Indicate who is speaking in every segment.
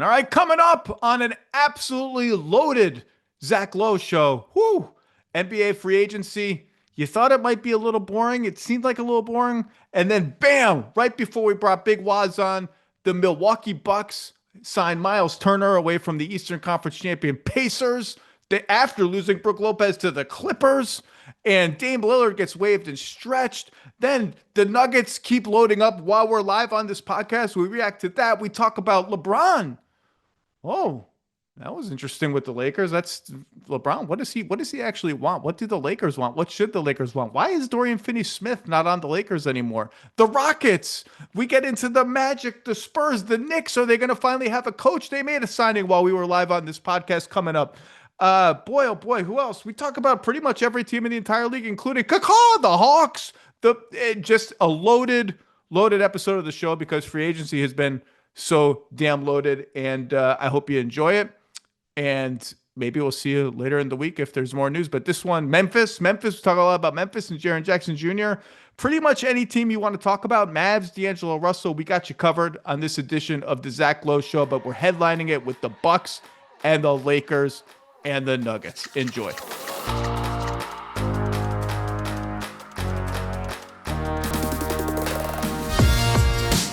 Speaker 1: All right, coming up on an absolutely loaded Zach Lowe show. Whoo! NBA free agency. You thought it might be a little boring. It seemed like a little boring. And then bam, right before we brought Big Wos on, the Milwaukee Bucks signed Myles Turner away from the Eastern Conference champion Pacers after losing Brook Lopez to the Clippers. And Dame Lillard gets waived and stretched. Then the Nuggets keep loading up while we're live on this podcast. We react to that. We talk about LeBron. Oh, that was interesting with the Lakers. That's LeBron. What does he actually want? What do the Lakers want? What should the Lakers want? Why is Dorian Finney-Smith not on the Lakers anymore? The Rockets. We get into the Magic, the Spurs, the Knicks. Are they going to finally have a coach? They made a signing while we were live on this podcast coming up. Boy, oh boy, who else? We talk about pretty much every team in the entire league, including the Hawks. Just a loaded episode of the show because free agency has been so damn loaded, and I hope you enjoy it. And maybe we'll see you later in the week if there's more news. But this one, Memphis, we talk a lot about Memphis and Jaren Jackson Jr. Pretty much any team you want to talk about, Mavs, D'Angelo Russell, we got you covered on this edition of the Zach Lowe Show. But we're headlining it with the Bucks and the Lakers and the Nuggets. Enjoy.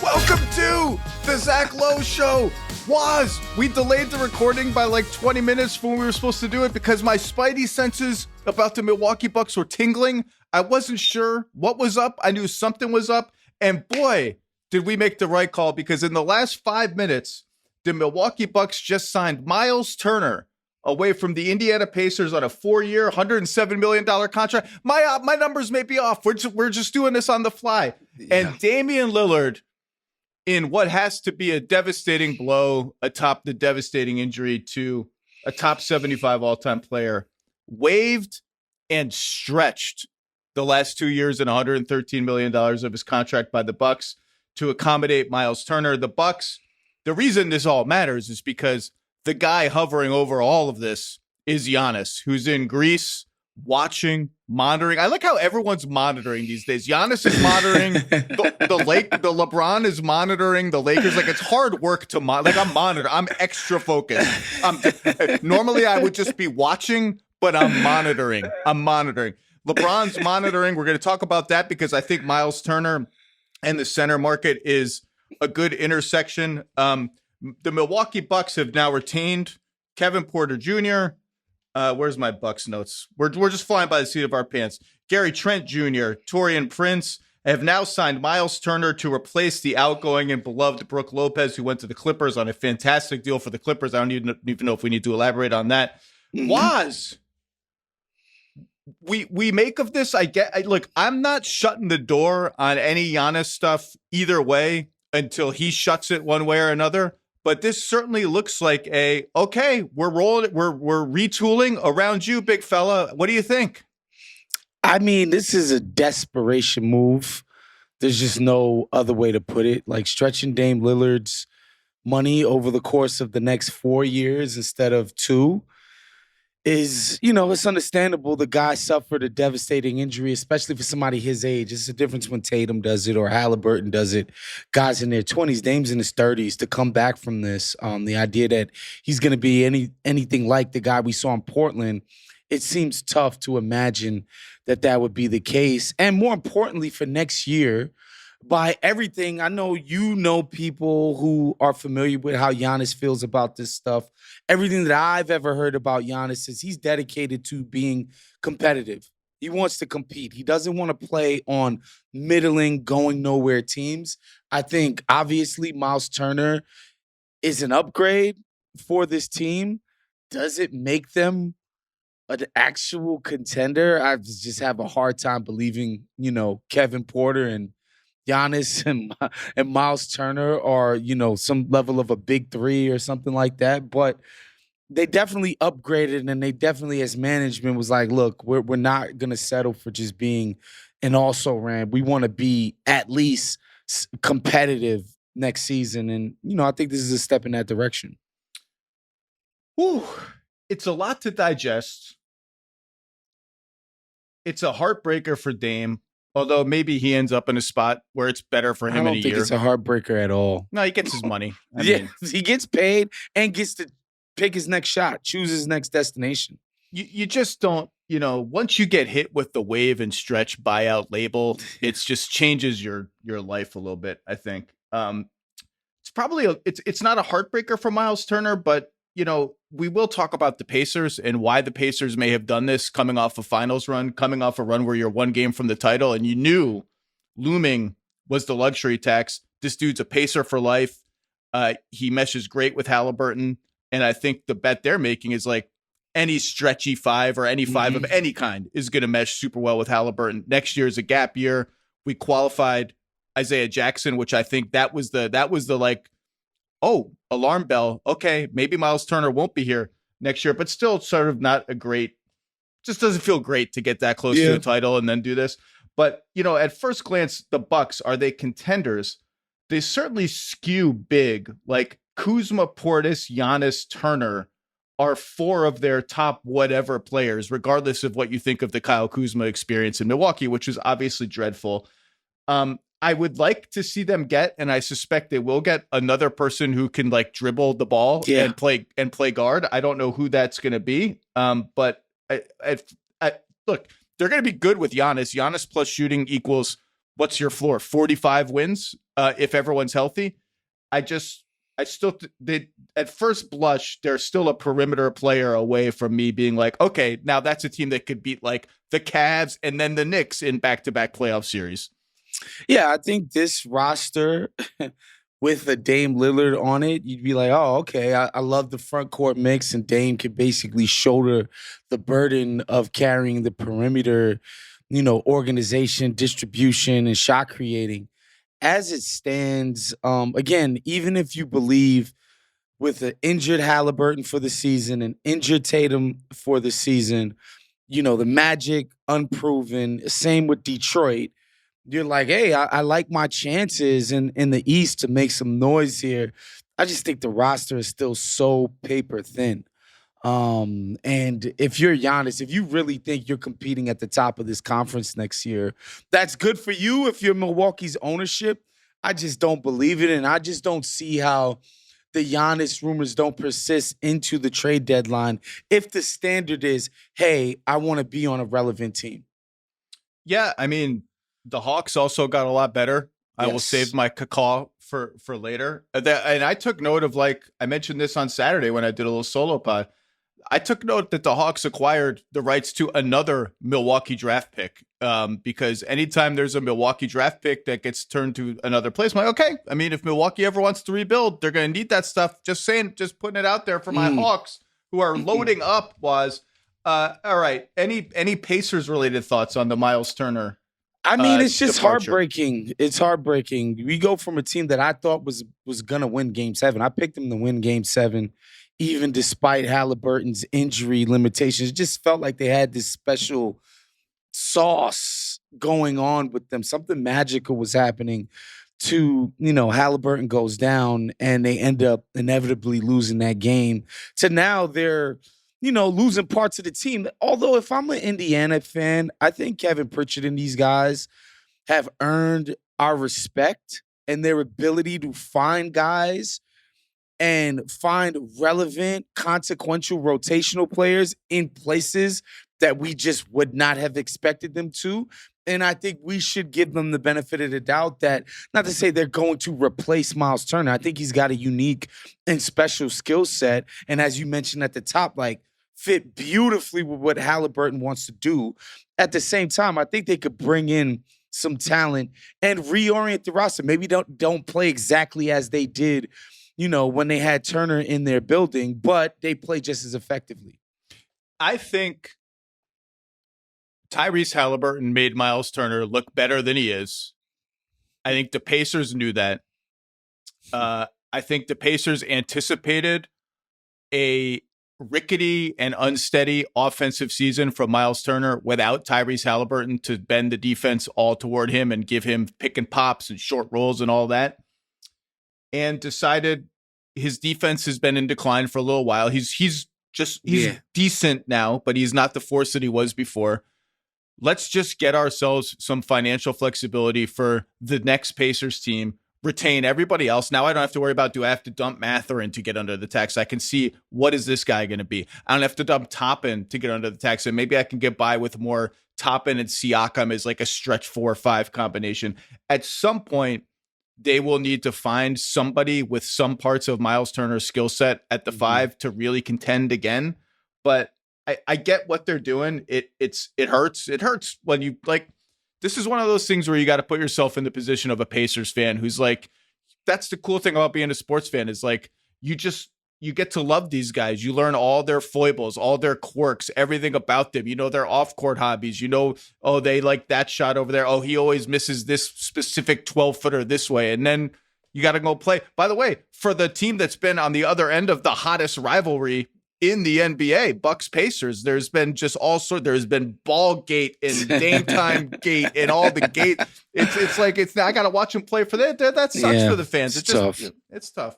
Speaker 1: Welcome to the Zach Lowe Show. We delayed the recording by like 20 minutes from when we were supposed to do it because my spidey senses about the Milwaukee Bucks were tingling. I wasn't sure what was up. I knew something was up. And boy, did we make the right call, because in the last 5 minutes, the Milwaukee Bucks just signed Myles Turner away from the Indiana Pacers on a 4-year, $107 million contract. My numbers may be off. We're just doing this on the fly. Yeah. And Damian Lillard, in what has to be a devastating blow atop the devastating injury to a top 75 all-time player, waived and stretched the last 2 years and $113 million of his contract by the Bucks to accommodate Myles Turner. The Bucks, the reason this all matters is because the guy hovering over all of this is Giannis, who's in Greece, watching, monitoring. I like how everyone's monitoring these days. Giannis is monitoring the LeBron is monitoring the Lakers. Like, it's hard work to monitor. Like, I'm monitoring. I'm extra focused. Normally I would just be watching, but I'm monitoring. LeBron's monitoring. We're going to talk about that because I think Myles Turner and the center market is a good intersection. The Milwaukee Bucks have now retained Kevin Porter Jr., where's my Bucks notes? We're just flying by the seat of our pants. Gary Trent Jr., Taurean Prince have now signed Myles Turner to replace the outgoing and beloved Brook Lopez, who went to the Clippers on a fantastic deal for the Clippers. I don't even know if we need to elaborate on that. Wos, we make of this. Look, I'm not shutting the door on any Giannis stuff either way until he shuts it one way or another. But this certainly looks like okay, we're rolling, we're retooling around you, big fella. What do you think?
Speaker 2: I mean, this is a desperation move. There's just no other way to put it. Like, stretching Dame Lillard's money over the course of the next 4 years instead of 2 is, it's understandable. The guy suffered a devastating injury, especially for somebody his age. It's a difference when Tatum does it or Halliburton does it. Guys in their 20s, Dame's in his 30s, to come back from this. The idea that he's going to be anything like the guy we saw in Portland, it seems tough to imagine that would be the case. And more importantly, for next year, by everything, I know people who are familiar with how Giannis feels about this stuff. Everything that I've ever heard about Giannis is he's dedicated to being competitive. He wants to compete. He doesn't want to play on middling, going nowhere teams. I think, obviously, Myles Turner is an upgrade for this team. Does it make them an actual contender? I just have a hard time believing, Kevin Porter and Giannis and Myles Turner are, some level of a big three or something like that. But they definitely upgraded, and they definitely, as management, was like, look, we're not going to settle for just being an also-ran. We want to be at least competitive next season. And, I think this is a step in that direction.
Speaker 1: Whew. It's a lot to digest. It's a heartbreaker for Dame. Although maybe he ends up in a spot where it's better for him in a year.
Speaker 2: I don't think it's a heartbreaker at all.
Speaker 1: No, he gets his money. I
Speaker 2: mean, he gets paid and gets to pick his next shot, choose his next destination.
Speaker 1: You just don't, once you get hit with the wave and stretch buyout label, it just changes your life a little bit, I think. It's probably it's not a heartbreaker for Myles Turner, but we will talk about the Pacers and why the Pacers may have done this coming off a finals run, coming off a run where you're one game from the title, and you knew looming was the luxury tax. This dude's a Pacer for life. He meshes great with Halliburton, and I think the bet they're making is like any stretchy five or any five of any kind is going to mesh super well with Halliburton. Next year is a gap year. We qualified Isaiah Jackson, which I think that was the like, oh, alarm bell. Okay, maybe Myles Turner won't be here next year, but still sort of not a great, just doesn't feel great to get that close to a title and then do this. But, at first glance, the Bucks, are they contenders? They certainly skew big. Like Kuzma, Portis, Giannis, Turner are four of their top whatever players, regardless of what you think of the Kyle Kuzma experience in Milwaukee, which was obviously dreadful. I would like to see them get, and I suspect they will get, another person who can like dribble the ball and play guard. I don't know who that's going to be. But look, they're going to be good with Giannis. Giannis plus shooting equals, what's your floor? 45 wins if everyone's healthy. At first blush, they're still a perimeter player away from me being like, okay, now that's a team that could beat like the Cavs and then the Knicks in back-to-back playoff series.
Speaker 2: Yeah, I think this roster with a Dame Lillard on it, you'd be like, oh, okay, I love the front court mix, and Dame could basically shoulder the burden of carrying the perimeter, organization, distribution, and shot creating. As it stands, again, even if you believe with an injured Halliburton for the season, an injured Tatum for the season, the Magic unproven, same with Detroit, you're like, hey, I like my chances in the East to make some noise here. I just think the roster is still so paper thin. And if you're Giannis, if you really think you're competing at the top of this conference next year, that's good for you. If you're Milwaukee's ownership, I just don't believe it. And I just don't see how the Giannis rumors don't persist into the trade deadline if the standard is, hey, I want to be on a relevant team.
Speaker 1: Yeah, I mean, the Hawks also got a lot better. Yes. I will save my cacaw for later. And I took note of, like, I mentioned this on Saturday when I did a little solo pod. I took note that the Hawks acquired the rights to another Milwaukee draft pick because anytime there's a Milwaukee draft pick that gets turned to another place, I'm like, okay, I mean, if Milwaukee ever wants to rebuild, they're going to need that stuff. Just saying, just putting it out there for my Hawks who are loading up. All right. Any Pacers related thoughts on the Myles Turner?
Speaker 2: I mean, it's just
Speaker 1: departure?
Speaker 2: Heartbreaking. It's heartbreaking. We go from a team that I thought was going to win Game 7. I picked them to win Game 7. Even despite Halliburton's injury limitations, it just felt like they had this special sauce going on with them. Something magical was happening to, Halliburton goes down and they end up inevitably losing that game. To now they're, losing parts of the team. Although if I'm an Indiana fan, I think Kevin Pritchard and these guys have earned our respect and their ability to find guys and find relevant, consequential, rotational players in places that we just would not have expected them to. And I think we should give them the benefit of the doubt that, not to say they're going to replace Myles Turner. I think he's got a unique and special skill set. And as you mentioned at the top, like, fit beautifully with what Halliburton wants to do. At the same time, I think they could bring in some talent and reorient the roster. Maybe don't play exactly as they did when they had Turner in their building, but they play just as effectively.
Speaker 1: I think Tyrese Halliburton made Myles Turner look better than he is. I think the Pacers knew that. I think the Pacers anticipated a rickety and unsteady offensive season from Myles Turner without Tyrese Halliburton to bend the defense all toward him and give him pick and pops and short rolls and all that. And decided his defense has been in decline for a little while. He's decent now, but he's not the force that he was before. let's just get ourselves some financial flexibility for the next Pacers team, retain everybody else. Now I don't have to worry about, do I have to dump Mathurin to get under the tax? I can see, what is this guy going to be? I don't have to dump Toppin to get under the tax. And maybe I can get by with more Toppin and Siakam as like a stretch 4 or 5 combination. At some point, they will need to find somebody with some parts of Myles Turner's skill set at the 5 to really contend again. But I get what they're doing. It hurts. It hurts when you like. This is one of those things where you got to put yourself in the position of a Pacers fan who's like, that's the cool thing about being a sports fan, is like, you get to love these guys. You learn all their foibles, all their quirks, everything about them. You know, their off-court hobbies. You know, oh, they like that shot over there. Oh, he always misses this specific 12-footer this way. And then you got to go play. By the way, for the team that's been on the other end of the hottest rivalry in the NBA, Bucks Pacers, there's been just all sorts. There's been ball gate and Dame time gate and all the gate. It's like, I got to watch them play for that. That sucks for the fans.
Speaker 2: It's tough.
Speaker 1: It's tough.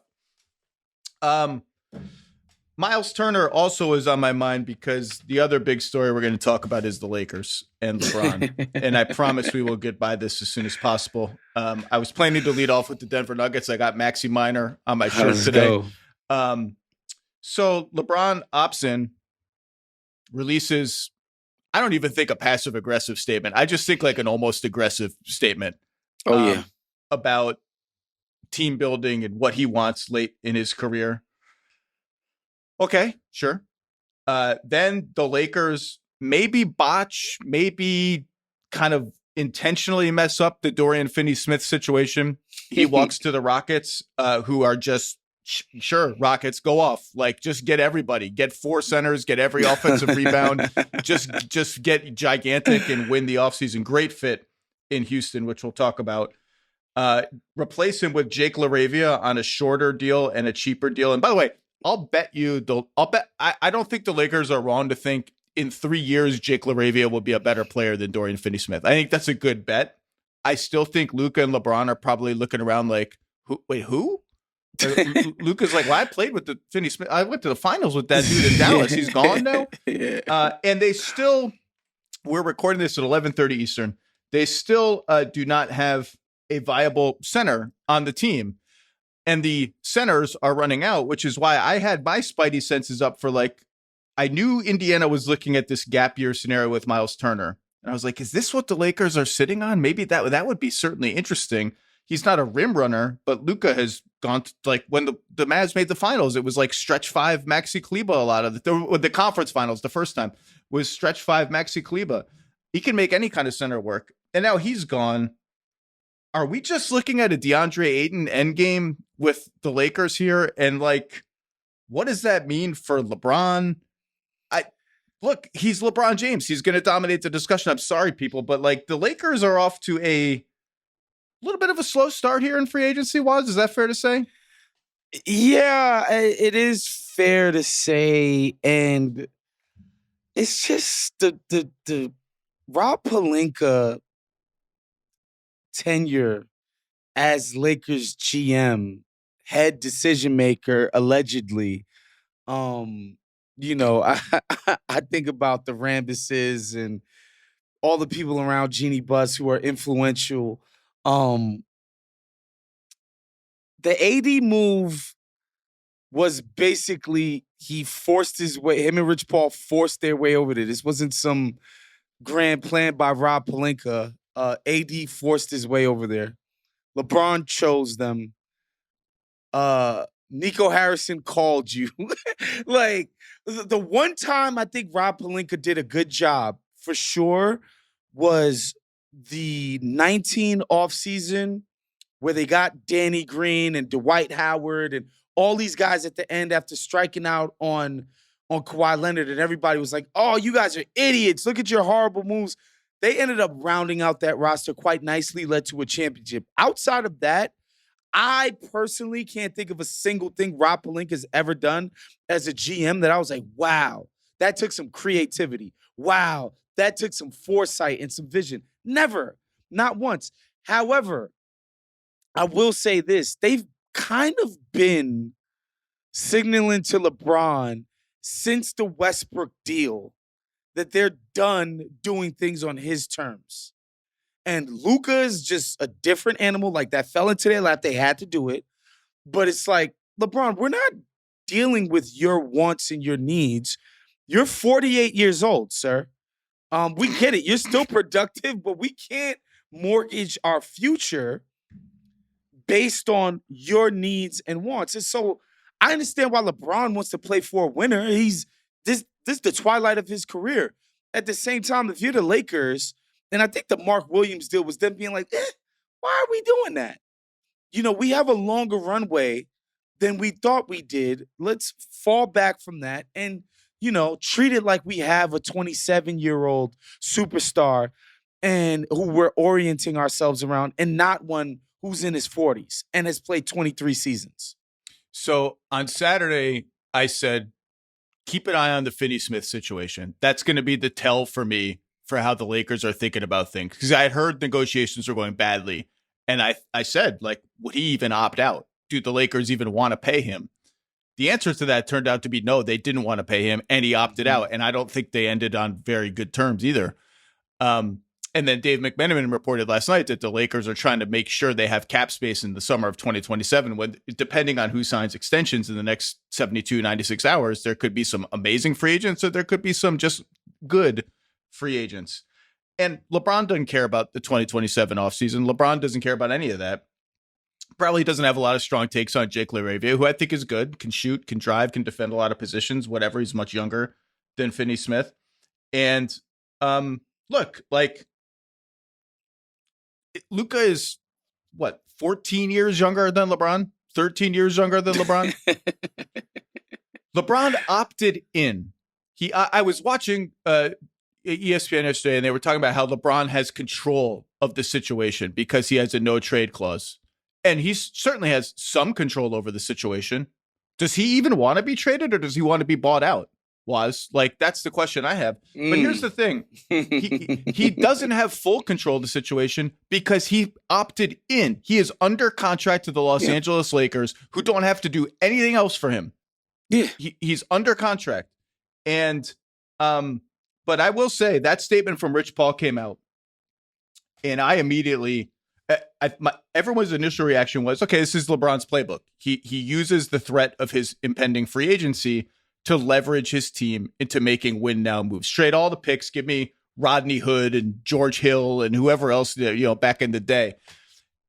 Speaker 1: Myles Turner also is on my mind because the other big story we're going to talk about is the Lakers and LeBron. And I promise we will get by this as soon as possible. I was planning to lead off with the Denver Nuggets. I got Maxi Minor on my shirt today. So LeBron opts in, releases, I don't even think a passive aggressive statement. I just think like an almost aggressive statement. About team building and what he wants late in his career. Okay, sure. Then the Lakers maybe botch, maybe kind of intentionally mess up the Dorian Finney-Smith situation. He walks to the Rockets, who are just, sure, Rockets, go off. Like, just get everybody. Get 4 centers, get every offensive rebound. Just get gigantic and win the offseason. Great fit in Houston, which we'll talk about. Replace him with Jake LaRavia on a shorter deal and a cheaper deal. And by the way, I don't think the Lakers are wrong to think in 3 years Jake LaRavia will be a better player than Dorian Finney-Smith. I think that's a good bet. I still think Luka and LeBron are probably looking around like, who? Luka's like, well, I played with the Finney-Smith. I went to the finals with that dude in Dallas. He's gone now. And they still, we're recording this at 11:30 Eastern. They still do not have a viable center on the team. And the centers are running out, which is why I had my spidey senses up for like, I knew Indiana was looking at this gap year scenario with Myles Turner. And I was like, is this what the Lakers are sitting on? Maybe that would be certainly interesting. He's not a rim runner, but Luka has gone to, like, when the Mavs made the finals, it was like stretch 5 Maxi Kleber. A lot of the conference finals, the first time was stretch 5 Maxi Kleber. He can make any kind of center work. And now he's gone. Are we just looking at a DeAndre Ayton endgame with the Lakers here? And like, what does that mean for LeBron? Look, he's LeBron James. He's going to dominate the discussion. I'm sorry, people, but like, the Lakers are off to a little bit of a slow start here in free agency. Is that fair to say?
Speaker 2: Yeah, it is fair to say. And it's just the Rob Pelinka tenure as Lakers GM, head decision maker, allegedly. I think about the Rambises and all the people around Jeannie Buss who are influential. The AD move was basically, he forced his way, him and Rich Paul forced their way over there. This wasn't some grand plan by Rob Pelinka. AD forced his way over there. LeBron chose them. Nico Harrison called you. Like, the one time I think Rob Pelinka did a good job, for sure, was the 19 offseason where they got Danny Green and Dwight Howard and all these guys at the end after striking out on Kawhi Leonard, and everybody was like, oh, you guys are idiots. Look at your horrible moves. They ended up rounding out that roster quite nicely, led to a championship. Outside of that, I personally can't think of a single thing Rob Pelinka has ever done as a GM that I was like, wow, that took some creativity. Wow, that took some foresight and some vision. Never, not once. However, I will say this. They've kind of been signaling to LeBron since the Westbrook deal that they're done doing things on his terms. And Luka is just a different animal. Like, that fell into their lap. They had to do it. But it's like, LeBron, we're not dealing with your wants and your needs. You're 48 years old, sir. We get it. You're still productive, but we can't mortgage our future based on your needs and wants. And so I understand why LeBron wants to play for a winner. This is the twilight of his career. At the same time, if you're the Lakers, and I think the Mark Williams deal was them being like, why are we doing that? We have a longer runway than we thought we did. Let's fall back from that and, treat it like we have a 27-year-old superstar and who we're orienting ourselves around, and not one who's in his 40s and has played 23 seasons.
Speaker 1: So on Saturday, I said, keep an eye on the Finney-Smith situation. That's going to be the tell for me for how the Lakers are thinking about things. Because I had heard negotiations were going badly. And I said, like, would he even opt out? Do the Lakers even want to pay him? The answer to that turned out to be no, they didn't want to pay him, and he opted out. And I don't think they ended on very good terms either. And then Dave McMenamin reported last night that the Lakers are trying to make sure they have cap space in the summer of 2027, when, depending on who signs extensions in the next 72, 96 hours, there could be some amazing free agents or there could be some just good free agents. And LeBron doesn't care about the 2027 offseason. LeBron doesn't care about any of that. Probably doesn't have a lot of strong takes on Jake LaRavia, who I think is good, can shoot, can drive, can defend a lot of positions, whatever. He's much younger than Finney-Smith. And look, like, Luka is, 14 years younger than LeBron? 13 years younger than LeBron? LeBron opted in. I was watching ESPN yesterday, and they were talking about how LeBron has control of the situation because he has a no-trade clause. And he certainly has some control over the situation. Does he even want to be traded, or does he want to be bought out? That's the question I have. But here's the thing. He doesn't have full control of the situation because he opted in. He is under contract to the Los Angeles Lakers, who don't have to do anything else for him. Yeah. He's under contract. And but I will say that statement from Rich Paul came out, and I immediately everyone's initial reaction was, okay, this is LeBron's playbook. He uses the threat of his impending free agency to leverage his team into making win now moves. Trade all the picks. Give me Rodney Hood and George Hill and whoever else, back in the day.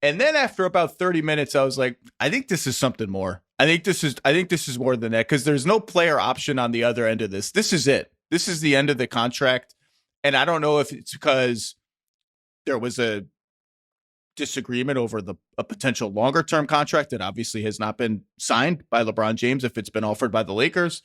Speaker 1: And then after about 30 minutes, I was like, I think this is something more. I think this is more than that, because there's no player option on the other end of this. This is it. This is the end of the contract. And I don't know if it's because there was a disagreement over a potential longer term contract that obviously has not been signed by LeBron James, if it's been offered by the Lakers,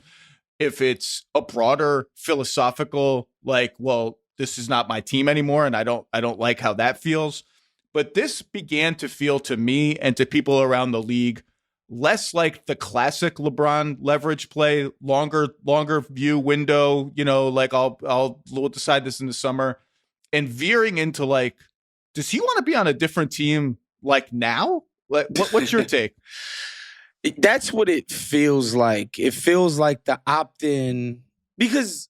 Speaker 1: if it's a broader philosophical, like, well, this is not my team anymore, and I don't like how that feels. But this began to feel to me and to people around the league less like the classic LeBron leverage play, longer view window, like we'll decide this in the summer, and veering into like, does he want to be on a different team like now? What's your take?
Speaker 2: That's what it feels like. It feels like the opt-in, because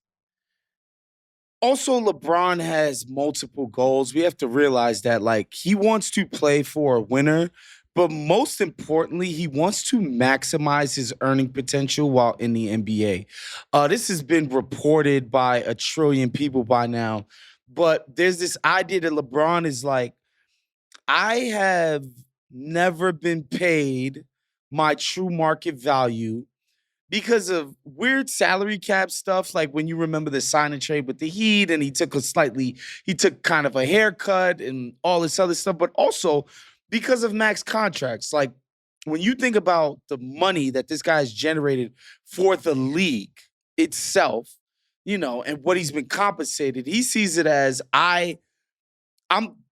Speaker 2: also LeBron has multiple goals. We have to realize that, like, he wants to play for a winner, but most importantly, he wants to maximize his earning potential while in the NBA. This has been reported by a trillion people by now. But there's this idea that LeBron is like, I have never been paid my true market value because of weird salary cap stuff. Like when you remember the sign and trade with the Heat, and he took kind of a haircut and all this other stuff, but also because of max contracts. Like when you think about the money that this guy's generated for the league itself, and what he's been compensated, he sees it as I'm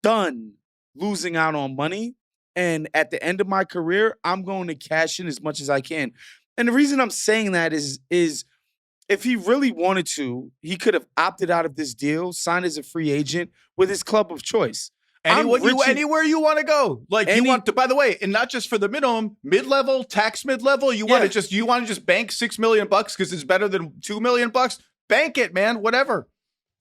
Speaker 2: done losing out on money. And at the end of my career, I'm going to cash in as much as I can. And the reason I'm saying that is if he really wanted to, he could have opted out of this deal, signed as a free agent with his club of choice.
Speaker 1: Anywhere you want to go. Like you want to, by the way, and not just for the mid-level, tax mid-level, you want to just bank $6 million because it's better than $2 million. Bank it, man, whatever.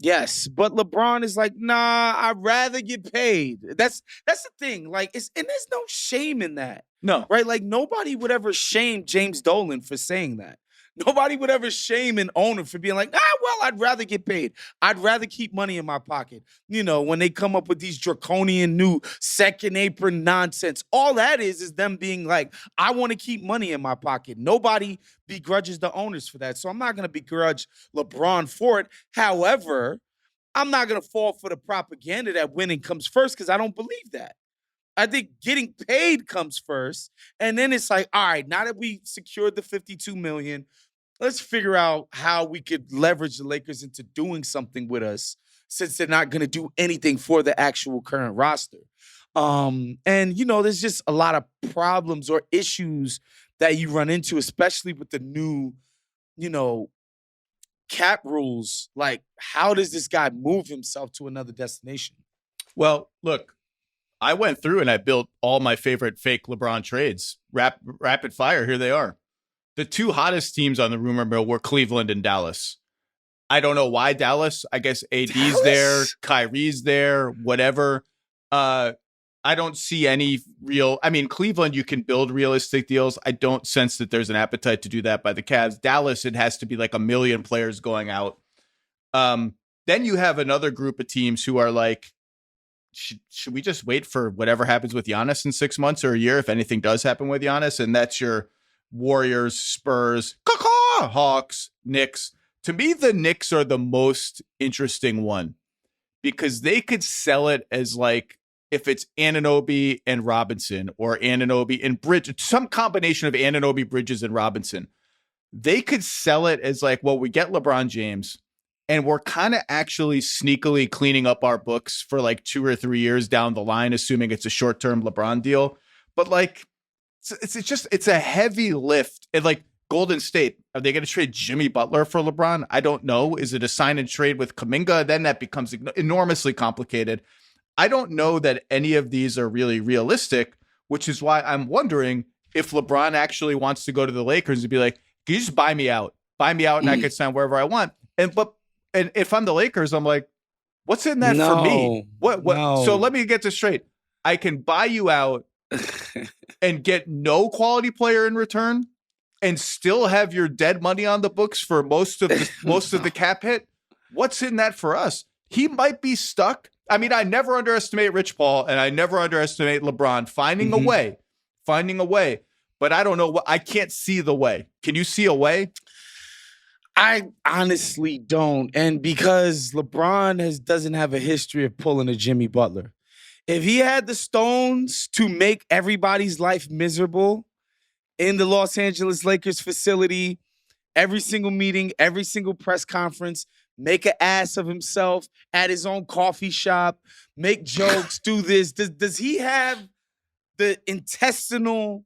Speaker 2: Yes, but LeBron is like, nah, I'd rather get paid. That's the thing. Like, and there's no shame in that.
Speaker 1: No.
Speaker 2: Right? Like, nobody would ever shame James Dolan for saying that. Nobody would ever shame an owner for being like, well, I'd rather get paid. I'd rather keep money in my pocket. You know, when they come up with these draconian new second apron nonsense, all that is them being like, I want to keep money in my pocket. Nobody begrudges the owners for that. So I'm not going to begrudge LeBron for it. However, I'm not going to fall for the propaganda that winning comes first because I don't believe that. I think getting paid comes first. And then it's like, all right, now that we secured the $52 million, let's figure out how we could leverage the Lakers into doing something with us since they're not going to do anything for the actual current roster. And, you know, there's just a lot of problems or issues that you run into, especially with the new, you know, cap rules. Like, how does this guy move himself to another destination?
Speaker 1: Well, look, I went through and I built all my favorite fake LeBron trades. Rapid fire, here they are. The two hottest teams on the rumor mill were Cleveland and Dallas. I don't know why Dallas. I guess AD's there, Kyrie's there, whatever. I don't see any real. I mean, Cleveland, you can build realistic deals. I don't sense that there's an appetite to do that by the Cavs. Dallas, it has to be like 1 million players going out. Then you have another group of teams who are like, should we just wait for whatever happens with Giannis in 6 months or a year if anything does happen with Giannis? And that's your Warriors, Spurs, Hawks, Knicks. To me, the Knicks are the most interesting one because they could sell it as like if it's Anunoby and Robinson or Anunoby and Bridge, some combination of Anunoby, Bridges, and Robinson. They could sell it as like, well, we get LeBron James and we're kind of actually sneakily cleaning up our books for like 2 or 3 years down the line, assuming it's a short-term LeBron deal. But like, it's a heavy lift. And like Golden State, are they going to trade Jimmy Butler for LeBron? I don't know. Is it a sign and trade with Kuminga? Then that becomes enormously complicated. I don't know that any of these are really realistic, which is why I'm wondering if LeBron actually wants to go to the Lakers and be like, can you just buy me out? Buy me out and I can sign wherever I want. And if I'm the Lakers, I'm like, what's in that for me? What? No. So let me get this straight. I can buy you out and get no quality player in return and still have your dead money on the books for most of the cap hit. What's in that for us? He might be stuck. I mean, I never underestimate Rich Paul and I never underestimate LeBron finding a way, but I don't know I can't see the way. Can you see a way?
Speaker 2: I honestly don't. And because LeBron doesn't have a history of pulling a Jimmy Butler. If he had the stones to make everybody's life miserable in the Los Angeles Lakers facility, every single meeting, every single press conference, make an ass of himself at his own coffee shop, make jokes, do this. Does he have the intestinal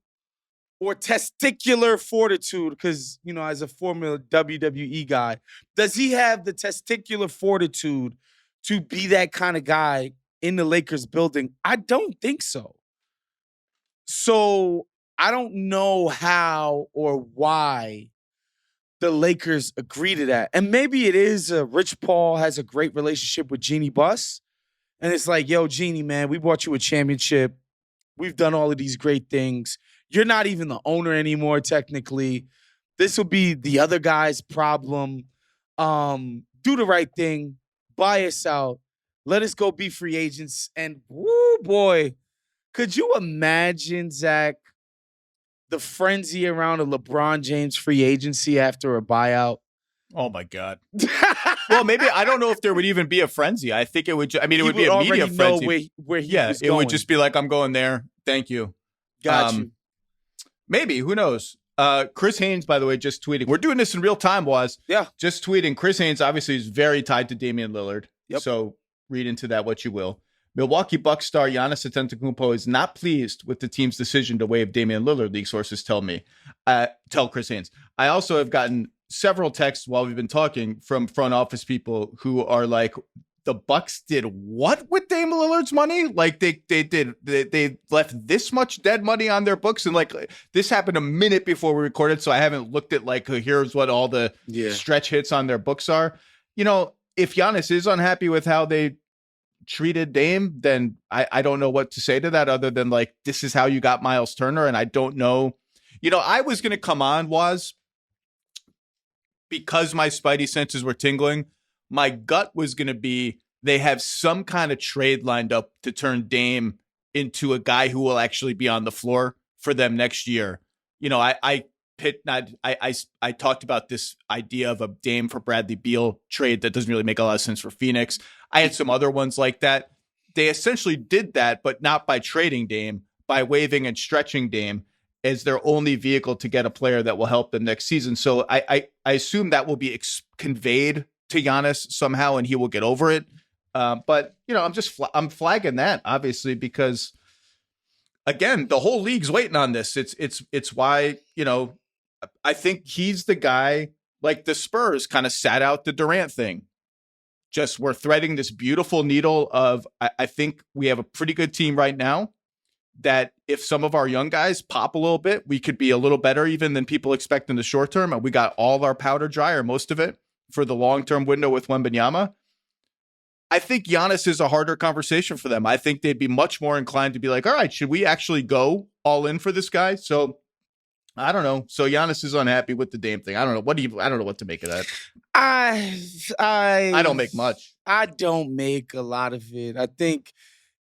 Speaker 2: or testicular fortitude? Because, you know, as a former WWE guy, does he have the testicular fortitude to be that kind of guy in the Lakers building? I don't think so. So I don't know how or why the Lakers agree to that. And maybe it is Rich Paul has a great relationship with Jeanie Buss. And it's like, yo, Jeanie, man, we bought you a championship. We've done all of these great things. You're not even the owner anymore, technically. This will be the other guy's problem. Do the right thing. Buy us out. Let us go be free agents. And, woo, boy, could you imagine, Zach, the frenzy around a LeBron James free agency after a buyout?
Speaker 1: Oh, my God. Well, maybe, I don't know if there would even be a frenzy. I think it would, it would be a media frenzy.
Speaker 2: Where he was going.
Speaker 1: It would just be like, I'm going there. Thank you.
Speaker 2: Got you.
Speaker 1: Maybe, who knows? Chris Haynes, by the way, just tweeting. We're doing this in real time, Woz.
Speaker 2: Yeah.
Speaker 1: Just tweeting. Chris Haynes obviously is very tied to Damian Lillard.
Speaker 2: Yep.
Speaker 1: So read into that what you will. Milwaukee Bucks star Giannis Antetokounmpo is not pleased with the team's decision to waive Damian Lillard, league sources tell me. Tell Chris Haynes. I also have gotten several texts while we've been talking from front office people who are like, the Bucks did what with Dame Lillard's money? Like they left this much dead money on their books, and like this happened a minute before we recorded, so I haven't looked at like here's what all the stretch hits on their books are. You know, if Giannis is unhappy with how they treated Dame, then I don't know what to say to that other than like, this is how you got Myles Turner. And I don't know, I was going to come on because my spidey senses were tingling. My gut was going to be, they have some kind of trade lined up to turn Dame into a guy who will actually be on the floor for them next year. I talked about this idea of a Dame for Bradley Beal trade that doesn't really make a lot of sense for Phoenix. I had some other ones like that. They essentially did that, but not by trading Dame, by waiving and stretching Dame as their only vehicle to get a player that will help them next season. So I assume that will be conveyed to Giannis somehow, and he will get over it. But I'm flagging that obviously because, again, the whole league's waiting on this. It's why I think he's the guy. Like the Spurs kind of sat out the Durant thing. Just we're threading this beautiful needle of I think we have a pretty good team right now. That if some of our young guys pop a little bit, we could be a little better even than people expect in the short term. And we got all our powder dry or most of it for the long-term window with Wembanyama. I think Giannis is a harder conversation for them. I think they'd be much more inclined to be like, all right, should we actually go all in for this guy? So I don't know. So Giannis is unhappy with the Dame thing. I don't know. I don't know what to make of that. I don't make much.
Speaker 2: I don't make a lot of it. I think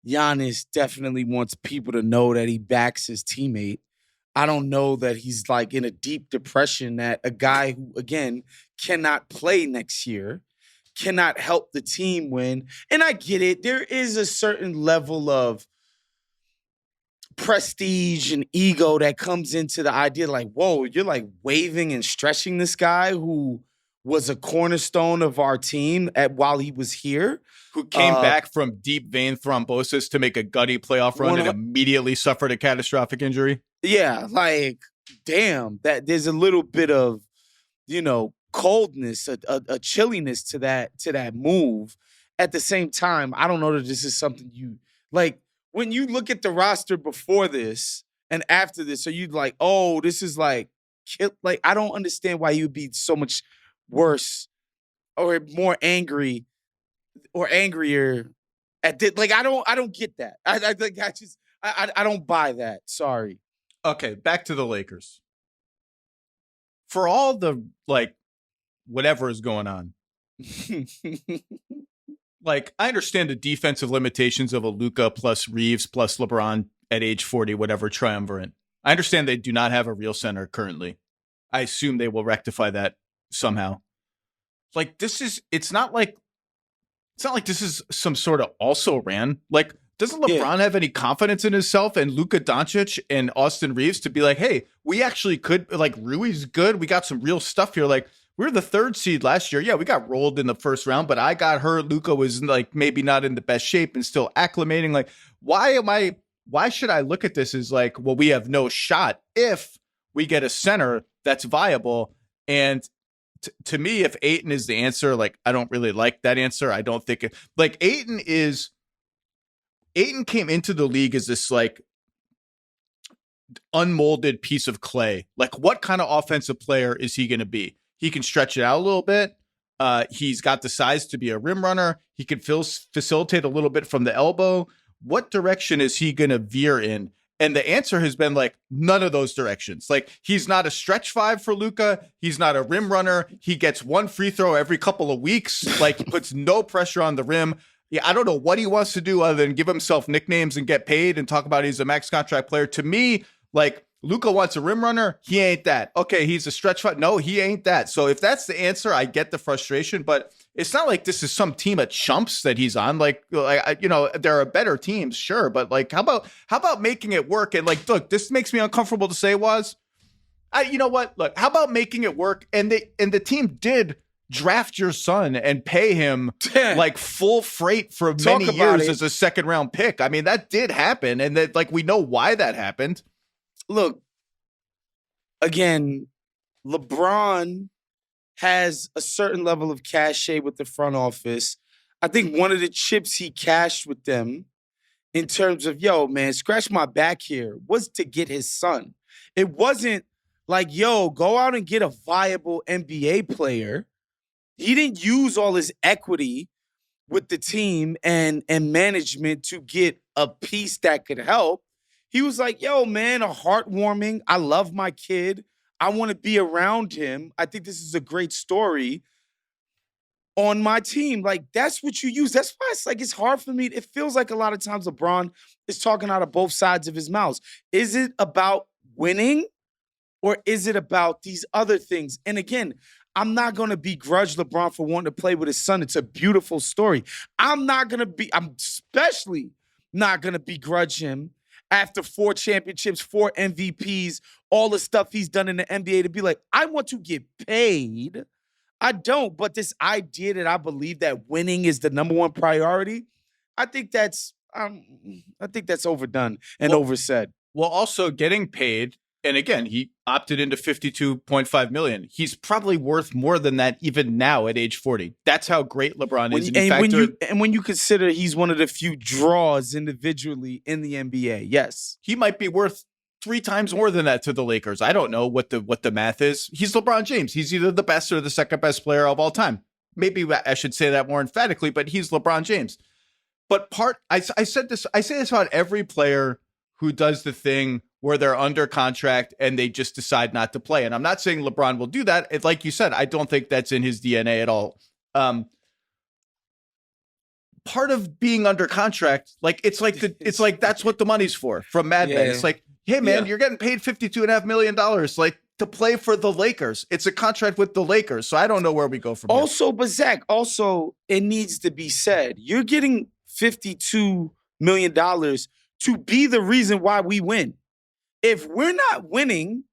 Speaker 2: Giannis definitely wants people to know that he backs his teammate. I don't know that he's like in a deep depression that a guy who, again, cannot play next year, cannot help the team win. And I get it. There is a certain level of prestige and ego that comes into the idea like, whoa, you're like waving and stretching this guy who was a cornerstone of our team while he was here.
Speaker 1: Who came back from deep vein thrombosis to make a gutty playoff run and immediately suffered a catastrophic injury.
Speaker 2: Yeah, like, damn, that there's a little bit of, coldness, a chilliness to that move. At the same time, I don't know that this is something you like. When you look at the roster before this and after this, are you like, oh, this is like I don't understand why you would be so much worse or more angry or angrier at this. Like, I don't get that. I don't buy that. Sorry.
Speaker 1: Okay, back to the Lakers. For all the whatever is going on. I understand the defensive limitations of a Luka plus Reeves plus LeBron at age 40, whatever triumvirate. I understand they do not have a real center currently. I assume they will rectify that somehow. It's not like this is some sort of also ran. Doesn't LeBron have any confidence in himself and Luka Doncic and Austin Reeves to be like, hey, we actually could, Rui's good. We got some real stuff here. We were the 3rd seed last year. Yeah, we got rolled in the first round, but I got hurt. Luka was maybe not in the best shape and still acclimating. Why should I look at this as well, we have no shot if we get a center that's viable? And to me, if Ayton is the answer, I don't really like that answer. I don't think Ayton came into the league as this unmolded piece of clay. What kind of offensive player is he going to be? He can stretch it out a little bit. He's got the size to be a rim runner. He can facilitate a little bit from the elbow. What direction is he going to veer in? And the answer has been none of those directions. He's not a stretch five for Luka. He's not a rim runner. He gets one free throw every couple of weeks. He puts no pressure on the rim. Yeah, I don't know what he wants to do other than give himself nicknames and get paid and talk about he's a max contract player. To me, Luka wants a rim runner. He ain't that. Okay, he's a stretch five. No, he ain't that. So if that's the answer, I get the frustration. But it's not like this is some team of chumps that he's on. There are better teams, sure. But how about making it work? And look, this makes me uncomfortable to say, you know what? Look, how about making it work? And the team did draft your son and pay him full freight for many years as a 2nd round pick. I mean, that did happen. And that we know why that happened.
Speaker 2: Look, again, LeBron has a certain level of cachet with the front office. I think one of the chips he cashed with them in terms of, yo, man, scratch my back here, was to get his son. It wasn't go out and get a viable NBA player He didn't use all his equity with the team and management to get a piece that could help. He was like, yo, man, a heartwarming. I love my kid. I want to be around him. I think this is a great story on my team. Like, that's what you use. That's why it's like it's hard for me. It feels like a lot of times LeBron is talking out of both sides of his mouth. Is it about winning or is it about these other things? And again, I'm not going to begrudge LeBron for wanting to play with his son. It's a beautiful story. I'm especially not going to begrudge him after 4 championships, 4 MVPs, all the stuff he's done in the NBA to be like, I want to get paid. I don't, but this idea that I believe that winning is the number one priority, I think that's overdone and oversaid.
Speaker 1: Well, also getting paid, and again, he opted into $52.5 million. He's probably worth more than that even now at age 40. That's how great LeBron is.
Speaker 2: When you consider he's one of the few draws individually in the NBA, yes,
Speaker 1: he might be worth 3 times more than that to the Lakers. I don't know what the math is. He's LeBron James. He's either the best or the second best player of all time. Maybe I should say that more emphatically, but he's LeBron James. But I say this about every player who does the thing where they're under contract and they just decide not to play. And I'm not saying LeBron will do that. Like you said, I don't think that's in his DNA at all. Part of being under contract, it's like that's what the money's for from Mad Men. It's like, hey man, you're getting paid $52.5 million to play for the Lakers. It's a contract with the Lakers. So I don't know where we go from here.
Speaker 2: But Zach, it needs to be said, you're getting $52 million to be the reason why we win. If we're not winning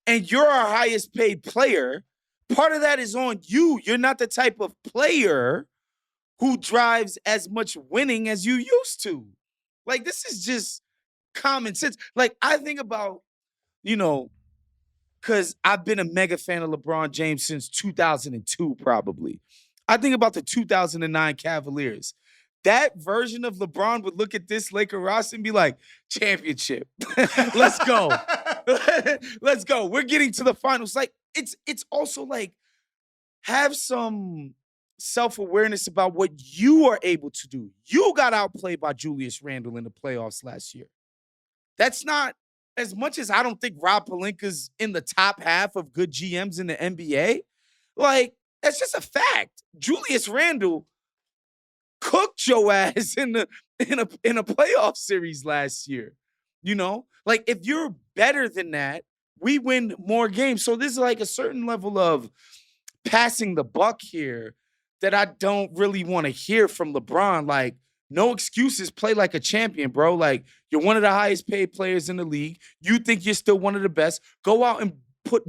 Speaker 2: and you're our highest paid player, part of that is on you. You're not the type of player who drives as much winning as you used to. Like, this is just common sense. Like, I think about, because I've been a mega fan of LeBron James since 2002, probably. I think about the 2009 Cavaliers. That version of LeBron would look at this Laker roster and be like, championship. Let's go. Let's go. We're getting to the finals. Like, it's also like, have some self-awareness about what you are able to do. You got outplayed by Julius Randle in the playoffs last year. That's not, as much as I don't think Rob Pelinka's in the top half of good GMs in the NBA, like, that's just a fact. Julius Randle cooked your ass in a playoff series last year. Like, if you're better than that, we win more games. So there's like a certain level of passing the buck here that I don't really want to hear from LeBron. Like, no excuses, play like a champion, bro. Like, you're one of the highest paid players in the league. You think you're still one of the best. Go out and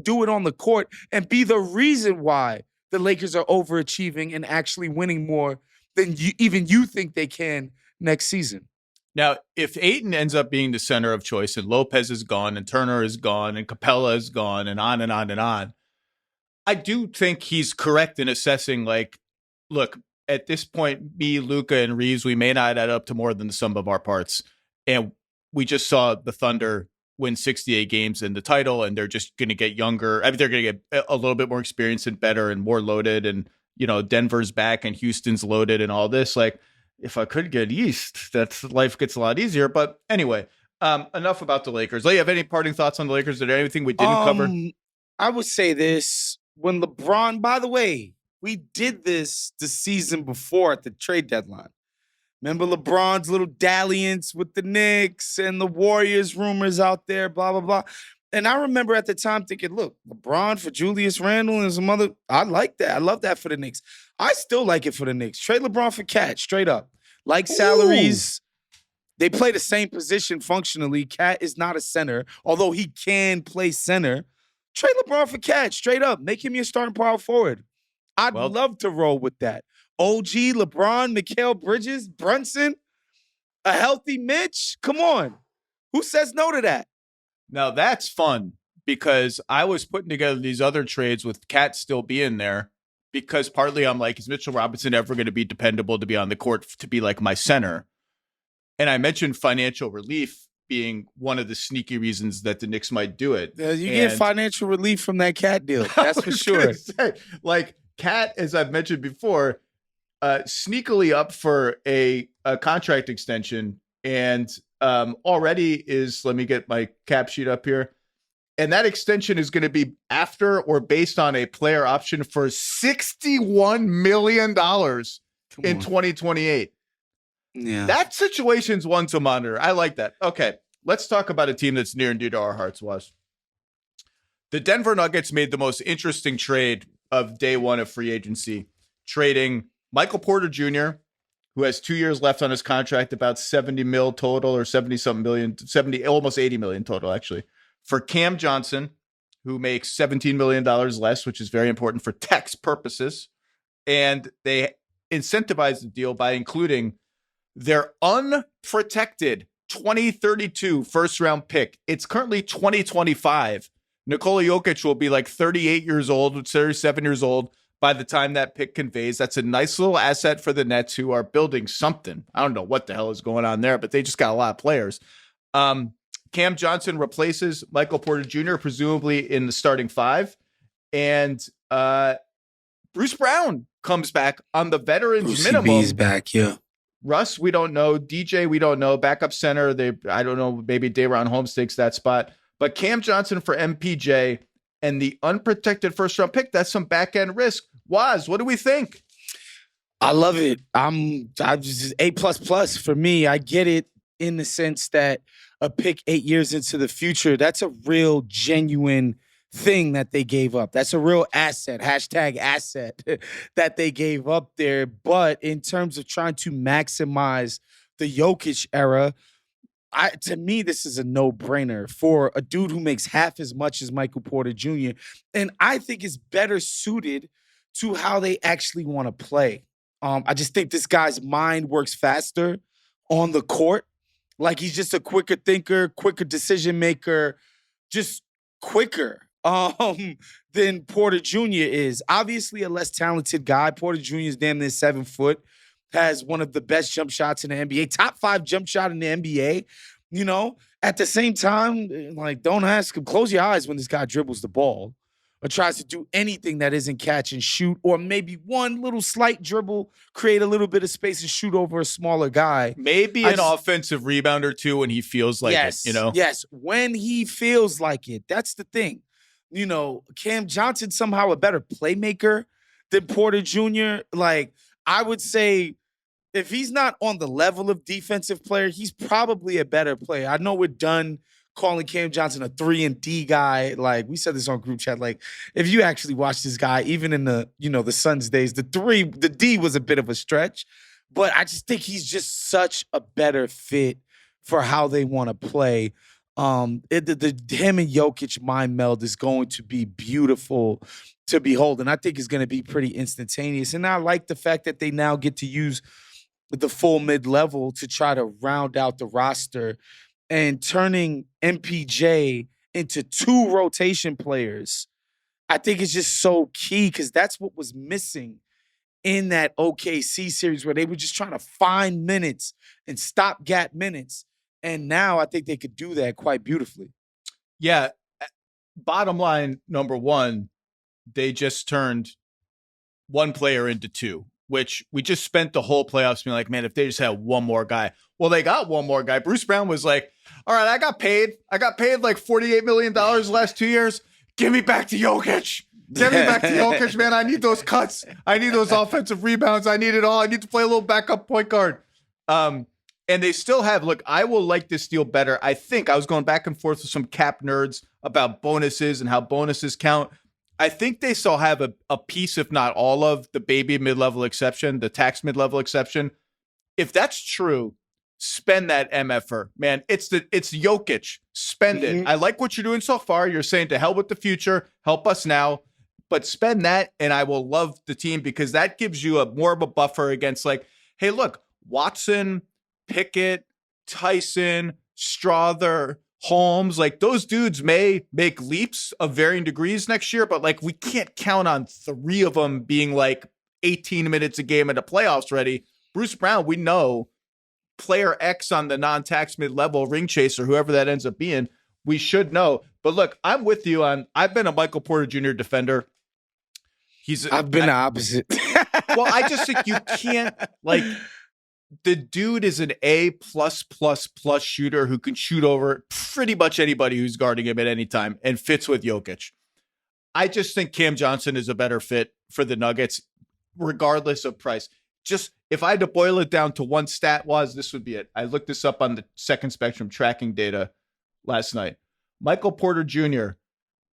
Speaker 2: do it on the court and be the reason why the Lakers are overachieving and actually winning more than you think they can next season.
Speaker 1: Now, if Ayton ends up being the center of choice and Lopez is gone and Turner is gone and Capella is gone and on and on and on, I do think he's correct in assessing, like, look, at this point, me, Luka, and Reeves, we may not add up to more than the sum of our parts. And we just saw the Thunder win 68 games in the title, and they're just going to get younger. I mean, they're going to get a little bit more experienced and better and more loaded. And, Denver's back and Houston's loaded and all this. Like, if I could get East, life gets a lot easier. But anyway, enough about the Lakers. Do you have any parting thoughts on the Lakers? Is there anything we didn't cover?
Speaker 2: I would say this. When LeBron, by the way, we did this the season before at the trade deadline. Remember LeBron's little dalliance with the Knicks and the Warriors rumors out there, blah, blah, blah. And I remember at the time thinking, look, LeBron for Julius Randle and some other, I like that. I love that for the Knicks. I still like it for the Knicks. Trade LeBron for Cat, straight up. Like salaries. They play the same position functionally. Cat is not a center, although he can play center. Trade LeBron for Cat, straight up. Make him your starting power forward. I'd love to roll with that. OG, LeBron, Mikal Bridges, Brunson, a healthy Mitch. Come on. Who says no to that?
Speaker 1: Now that's fun because I was putting together these other trades with Cat still being there because partly I'm like, is Mitchell Robinson ever going to be dependable to be on the court to be like my center? And I mentioned financial relief being one of the sneaky reasons that the Knicks might do it.
Speaker 2: You get financial relief from that Cat deal. That's for sure.
Speaker 1: Say, like, Cat, as I've mentioned before, sneakily up for a contract extension, and already is. Let me get my cap sheet up here. And that extension is going to be after or based on a player option for $61 million in 2028.
Speaker 2: Yeah.
Speaker 1: That situation's one to monitor. I like that. Okay, let's talk about a team that's near and dear to our hearts, Was. The Denver Nuggets made the most interesting trade of day one of free agency, trading Michael Porter Jr., who has 2 years left on his contract, about 70 mil total, or 70-something million, 70, almost 80 million total, actually, for Cam Johnson, who makes $17 million less, which is very important for tax purposes. And they incentivized the deal by including their unprotected 2032 first-round pick. It's currently 2025. Nikola Jokic will be like 38 years old, 37 years old by the time that pick conveys. That's a nice little asset for the Nets, who are building something. I don't know what the hell is going on there, but they just got a lot of players. Cam Johnson replaces Michael Porter Jr., presumably in the starting five. And Bruce Brown comes back on the veterans minimum.
Speaker 2: B's back, yeah.
Speaker 1: Russ, we don't know. DJ, we don't know. Backup center, I don't know. Maybe Daron Holmes takes that spot. But Cam Johnson for MPJ and the unprotected first-round pick, that's some back-end risk. Waz, what do we think?
Speaker 2: I love it. I'm just A++ for me. I get it in the sense that a pick 8 years into the future, that's a real genuine thing that they gave up. That's a real asset, #asset that they gave up there. But in terms of trying to maximize the Jokic era, to me, this is a no-brainer for a dude who makes half as much as Michael Porter Jr. And I think is better suited to how they actually want to play. I just think this guy's mind works faster on the court. Like, he's just a quicker thinker, quicker decision maker, just quicker than Porter Jr. is. Obviously a less talented guy. Porter Jr. is damn near 7 foot, has one of the best jump shots in the NBA, top 5 jump shot in the NBA. You know, at the same time, like, don't ask him, close your eyes when this guy dribbles the ball or tries to do anything that isn't catch and shoot, or maybe one little slight dribble, create a little bit of space and shoot over a smaller guy.
Speaker 1: Maybe an offensive rebound or two when he feels like it, you know?
Speaker 2: Yes, when he feels like it. That's the thing. You know, Cam Johnson somehow a better playmaker than Porter Jr. Like, I would say if he's not on the level of defensive player, he's probably a better player. I know we're done calling Cam Johnson a 3-and-D guy. Like, we said this on group chat. Like, if you actually watch this guy, even in the, you know, the Suns days, the D was a bit of a stretch. But I just think he's just such a better fit for how they want to play. Him and Jokic mind meld is going to be beautiful to behold, and I think it's going to be pretty instantaneous. And I like the fact that they now get to use the full mid-level to try to round out the roster, and turning MPJ into 2 rotation players, I think it's just so key, because that's what was missing in that OKC series, where they were just trying to find minutes and stopgap minutes. And now I think they could do that quite beautifully.
Speaker 1: Yeah. Bottom line, number one, they just turned one player into 2, which we just spent the whole playoffs being like, man, if they just had one more guy. Well, they got one more guy. Bruce Brown was like, all right, I got paid like $48 million the last 2 years. Give me back to Jokic. Get me back to Jokic, man. I need those cuts. I need those offensive rebounds. I need it all. I need to play a little backup point guard. And they still have, look, I will like this deal better. I think I was going back and forth with some cap nerds about bonuses and how bonuses count. I think they still have a piece, if not all of, the baby mid-level exception, the tax mid-level exception. If that's true, spend that MFR, man. It's Jokic. Spend it. I like what you're doing so far. You're saying to hell with the future, help us now, but spend that, and I will love the team, because that gives you more of a buffer against, like, hey, look, Watson, Pickett, Tyson, Strother, Holmes, like, those dudes may make leaps of varying degrees next year, but like, we can't count on 3 of them being like 18 minutes a game at the playoffs ready. Bruce Brown, we know, player X on the non-tax mid-level, ring chaser, whoever that ends up being, we should know. But look, I'm with you on, I've been a Michael Porter Jr. defender.
Speaker 2: I've been the opposite.
Speaker 1: Well, I just think you can't, like, the dude is an A+++ shooter who can shoot over pretty much anybody who's guarding him at any time and fits with Jokic. I just think Cam Johnson is a better fit for the Nuggets, regardless of price. Just if I had to boil it down to one stat, this would be it. I looked this up on the Second Spectrum tracking data last night. Michael Porter Jr.,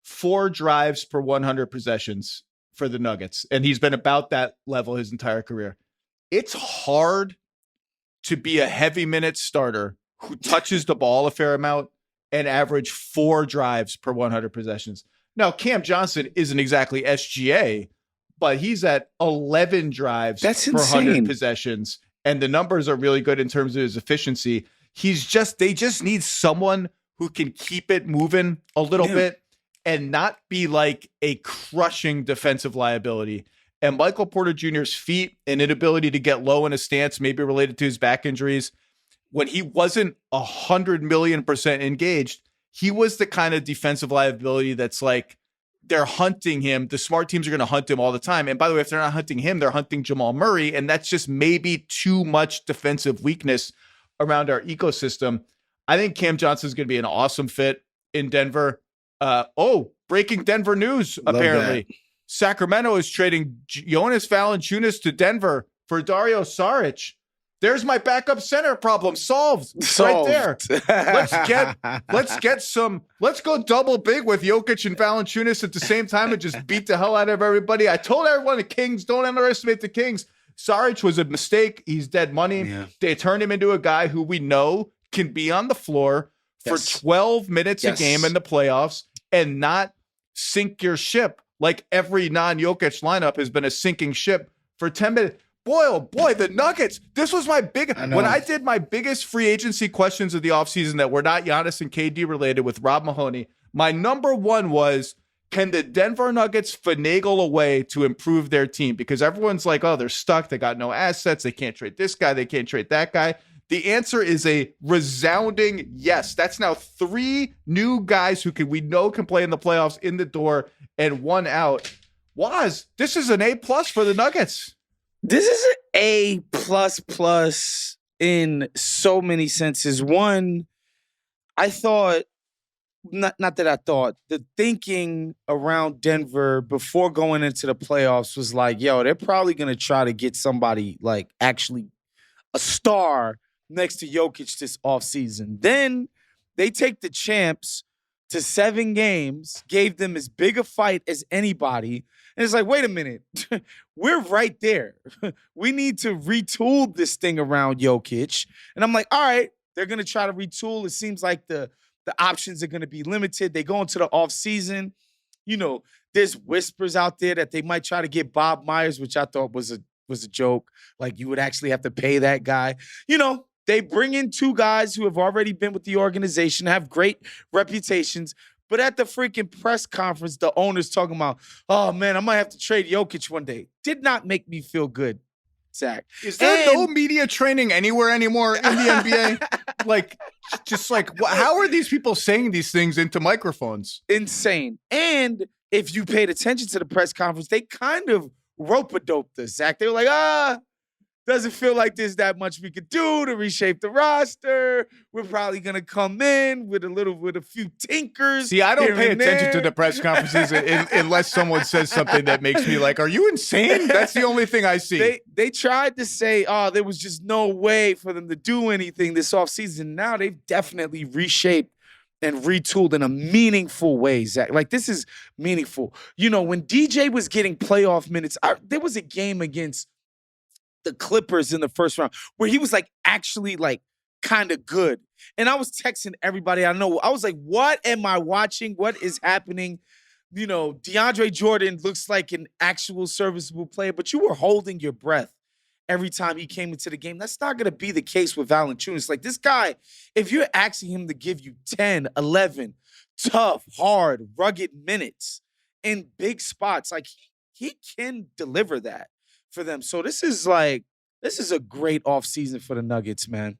Speaker 1: 4 drives per 100 possessions for the Nuggets. And he's been about that level his entire career. It's hard to be a heavy minute starter who touches the ball a fair amount and average 4 drives per 100 possessions. Now, Cam Johnson isn't exactly SGA, but he's at 11 drives per 100 possessions. And the numbers are really good in terms of his efficiency. They just need someone who can keep it moving a little bit and not be like a crushing defensive liability. And Michael Porter Jr.'s feet and inability to get low in a stance, maybe related to his back injuries, when he wasn't 100 million % engaged, he was the kind of defensive liability that's like, they're hunting him. The smart teams are going to hunt him all the time. And by the way, if they're not hunting him, they're hunting Jamal Murray. And that's just maybe too much defensive weakness around our ecosystem. I think Cam Johnson is going to be an awesome fit in Denver. Breaking Denver news, apparently. Sacramento is trading Jonas Valanciunas to Denver for Dario Saric. There's my backup center problem solved. Right there. Let's go double big with Jokic and Valanciunas at the same time and just beat the hell out of everybody. I told everyone the Kings, don't underestimate the Kings. Saric was a mistake. He's dead money. Yeah. They turned him into a guy who we know can be on the floor for 12 minutes a game in the playoffs and not sink your ship like every non-Jokic lineup has been a sinking ship for 10 minutes. Boy, oh boy, the Nuggets. This was my when I did my biggest free agency questions of the offseason that were not Giannis and KD related with Rob Mahoney. My number one was, can the Denver Nuggets finagle a way to improve their team? Because everyone's like, oh, they're stuck. They got no assets. They can't trade this guy. They can't trade that guy. The answer is a resounding yes. That's now 3 new guys who we know can play in the playoffs in the door and 1 out. Wos, this is an A+ for the Nuggets.
Speaker 2: This is an A++ in so many senses. One, I thought, not that I thought, the thinking around Denver before going into the playoffs was like, yo, they're probably going to try to get somebody like actually a star next to Jokic this offseason. Then they take the champs to 7 games, gave them as big a fight as anybody. And it's like, wait a minute, we're right there. We need to retool this thing around Jokic. And I'm like, all right, they're going to try to retool. It seems like the options are going to be limited. They go into the offseason. You know, there's whispers out there that they might try to get Bob Myers, which I thought was a joke. Like, you would actually have to pay that guy. You know, they bring in 2 guys who have already been with the organization, have great reputations. But at the freaking press conference, the owner's talking about, oh, man, I might have to trade Jokic one day. Did not make me feel good, Zach.
Speaker 1: Is there no media training anywhere anymore in the NBA? Like, just like, how are these people saying these things into microphones?
Speaker 2: Insane. And if you paid attention to the press conference, they kind of rope-a-doped us, Zach. They were like, doesn't feel like there's that much we could do to reshape the roster. We're probably going to come in with a few tinkers.
Speaker 1: See, I don't pay attention to the press conferences unless someone says something that makes me like, are you insane? That's the only thing I see.
Speaker 2: They tried to say, there was just no way for them to do anything this offseason. Now they've definitely reshaped and retooled in a meaningful way, Zach. Like, this is meaningful. You know, when DJ was getting playoff minutes, there was a game against the Clippers in the first round where he was like actually like kind of good. And I was texting everybody I know. I was like, what am I watching? What is happening? You know, DeAndre Jordan looks like an actual serviceable player, but you were holding your breath every time he came into the game. That's not going to be the case with Valanciunas. Like, this guy, if you're asking him to give you 10, 11 tough, hard, rugged minutes in big spots, like he can deliver that for them. So this is a great offseason for the Nuggets, man.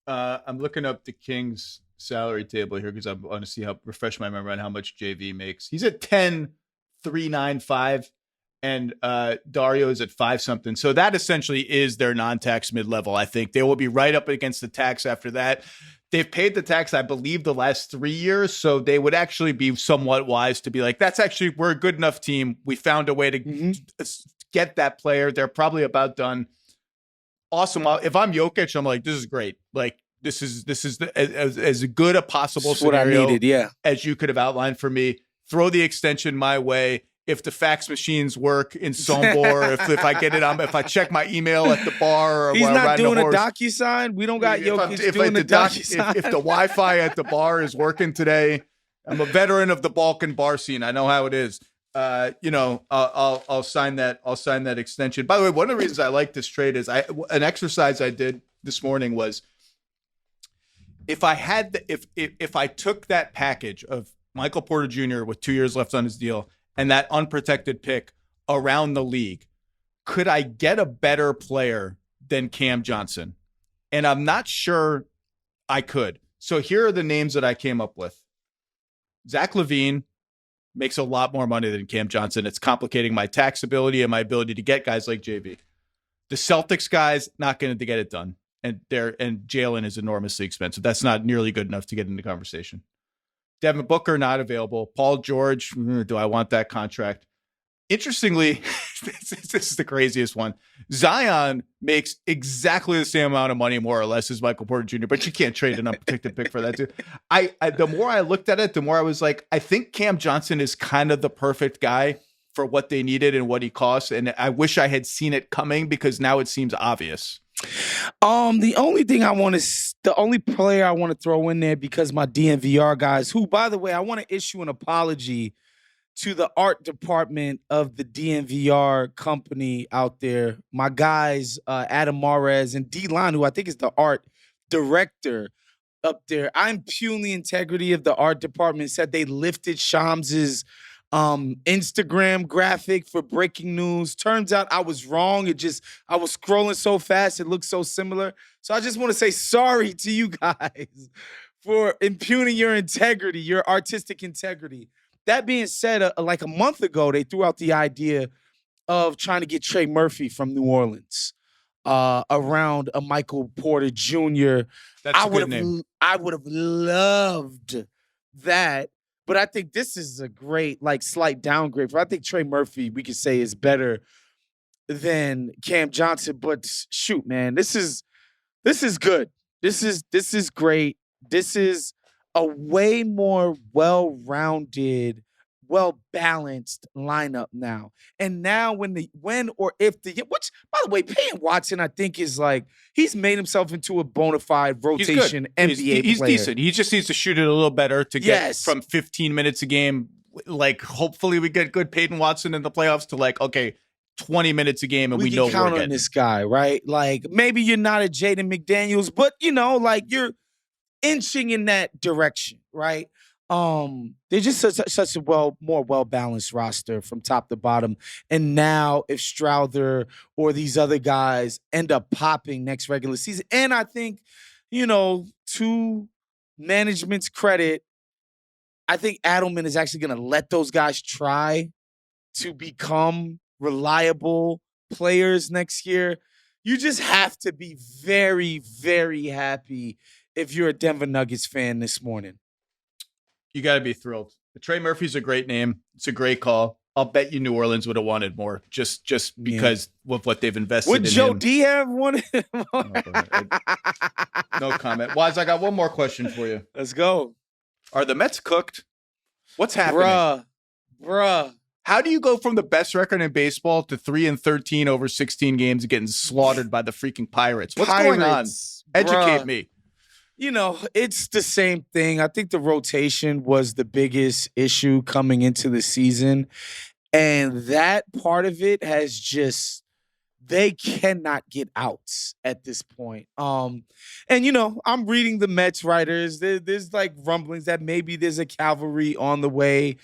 Speaker 1: I'm looking up the Kings salary table here because I want to refresh my memory on how much JV makes. He's at 10,395, and Dario is at 5-something. So that essentially is their non-tax mid-level. I think they will be right up against the tax after that. They've paid the tax, I believe, the last 3 years, so they would actually be somewhat wise to be like, we're a good enough team. We found a way to get that player. They're probably about done. Awesome. If I'm Jokic, I'm like, this is great. Like, this is as good a possible scenario
Speaker 2: what I needed,
Speaker 1: as you could have outlined for me. Throw the extension my way. If the fax machines work in Sombor, if I get it on, if I check my email at the bar, or
Speaker 2: he's not doing a DocuSign. We don't got Jokic doing the DocuSign.
Speaker 1: If the Wi-Fi at the bar is working today, I'm a veteran of the Balkan bar scene. I know how it is. I'll sign that. I'll sign that extension. By the way, one of the reasons I like this trade is an exercise I did this morning was if I took that package of Michael Porter Jr. with 2 years left on his deal and that unprotected pick around the league, could I get a better player than Cam Johnson? And I'm not sure I could. So here are the names that I came up with. Zach LaVine makes a lot more money than Cam Johnson. It's complicating my taxability and my ability to get guys like JB. The Celtics guys, not going to get it done. And Jalen is enormously expensive. That's not nearly good enough to get into conversation. Devin Booker, not available. Paul George, do I want that contract? Interestingly, this is the craziest one. Zion makes exactly the same amount of money, more or less, as Michael Porter Jr., but you can't trade an unprotected pick for that, too. The more I looked at it, the more I was like, I think Cam Johnson is kind of the perfect guy for what they needed and what he costs, and I wish I had seen it coming because now it seems obvious.
Speaker 2: The only player I want to throw in there, because my DNVR guys, who, by the way, I want to issue an apology to the art department of the DNVR company out there. My guys, Adam Mares and D-Line, who I think is the art director up there. I impugn the integrity of the art department. Said they lifted Shams's Instagram graphic for breaking news. Turns out I was wrong. I was scrolling so fast, it looked so similar. So I just want to say sorry to you guys for impugning your integrity, your artistic integrity. That being said, like a month ago, they threw out the idea of trying to get Trey Murphy from New Orleans around a Michael Porter Jr.
Speaker 1: That's a good name.
Speaker 2: I would have loved that. But I think this is a great, slight downgrade. I think Trey Murphy, we could say, is better than Cam Johnson. But shoot, man, this is good. This is great. This is a way more well-rounded, well-balanced lineup now. And now which, by the way, Peyton Watson, I think, is he's made himself into a bona fide rotation NBA player.
Speaker 1: He's decent. He just needs to shoot it a little better to get from 15 minutes a game. Hopefully we get good Peyton Watson in the playoffs to 20 minutes a game and we know we're
Speaker 2: count on this guy, right? Maybe you're not a Jaden McDaniels, but you're inching in that direction, right? They're just such a more well-balanced roster from top to bottom. And now if Strouder or these other guys end up popping next regular season, and I think, to management's credit, I think Adelman is actually going to let those guys try to become reliable players next year. You just have to be very, very happy if you're a Denver Nuggets fan this morning.
Speaker 1: You got to be thrilled. Trey Murphy's a great name. It's a great call. I'll bet you New Orleans would have wanted more just because of what they've invested in him.
Speaker 2: Would Joe D have wanted more?
Speaker 1: No comment. Wise, I got one more question for you.
Speaker 2: Let's go.
Speaker 1: Are the Mets cooked? What's happening?
Speaker 2: Bruh.
Speaker 1: How do you go from the best record in baseball to 3-13 over 16 games and getting slaughtered by the freaking Pirates? What's going on? Educate me.
Speaker 2: It's the same thing. I think the rotation was the biggest issue coming into the season. And that part of it has they cannot get outs at this point. I'm reading the Mets writers. There's rumblings that maybe there's a cavalry on the way.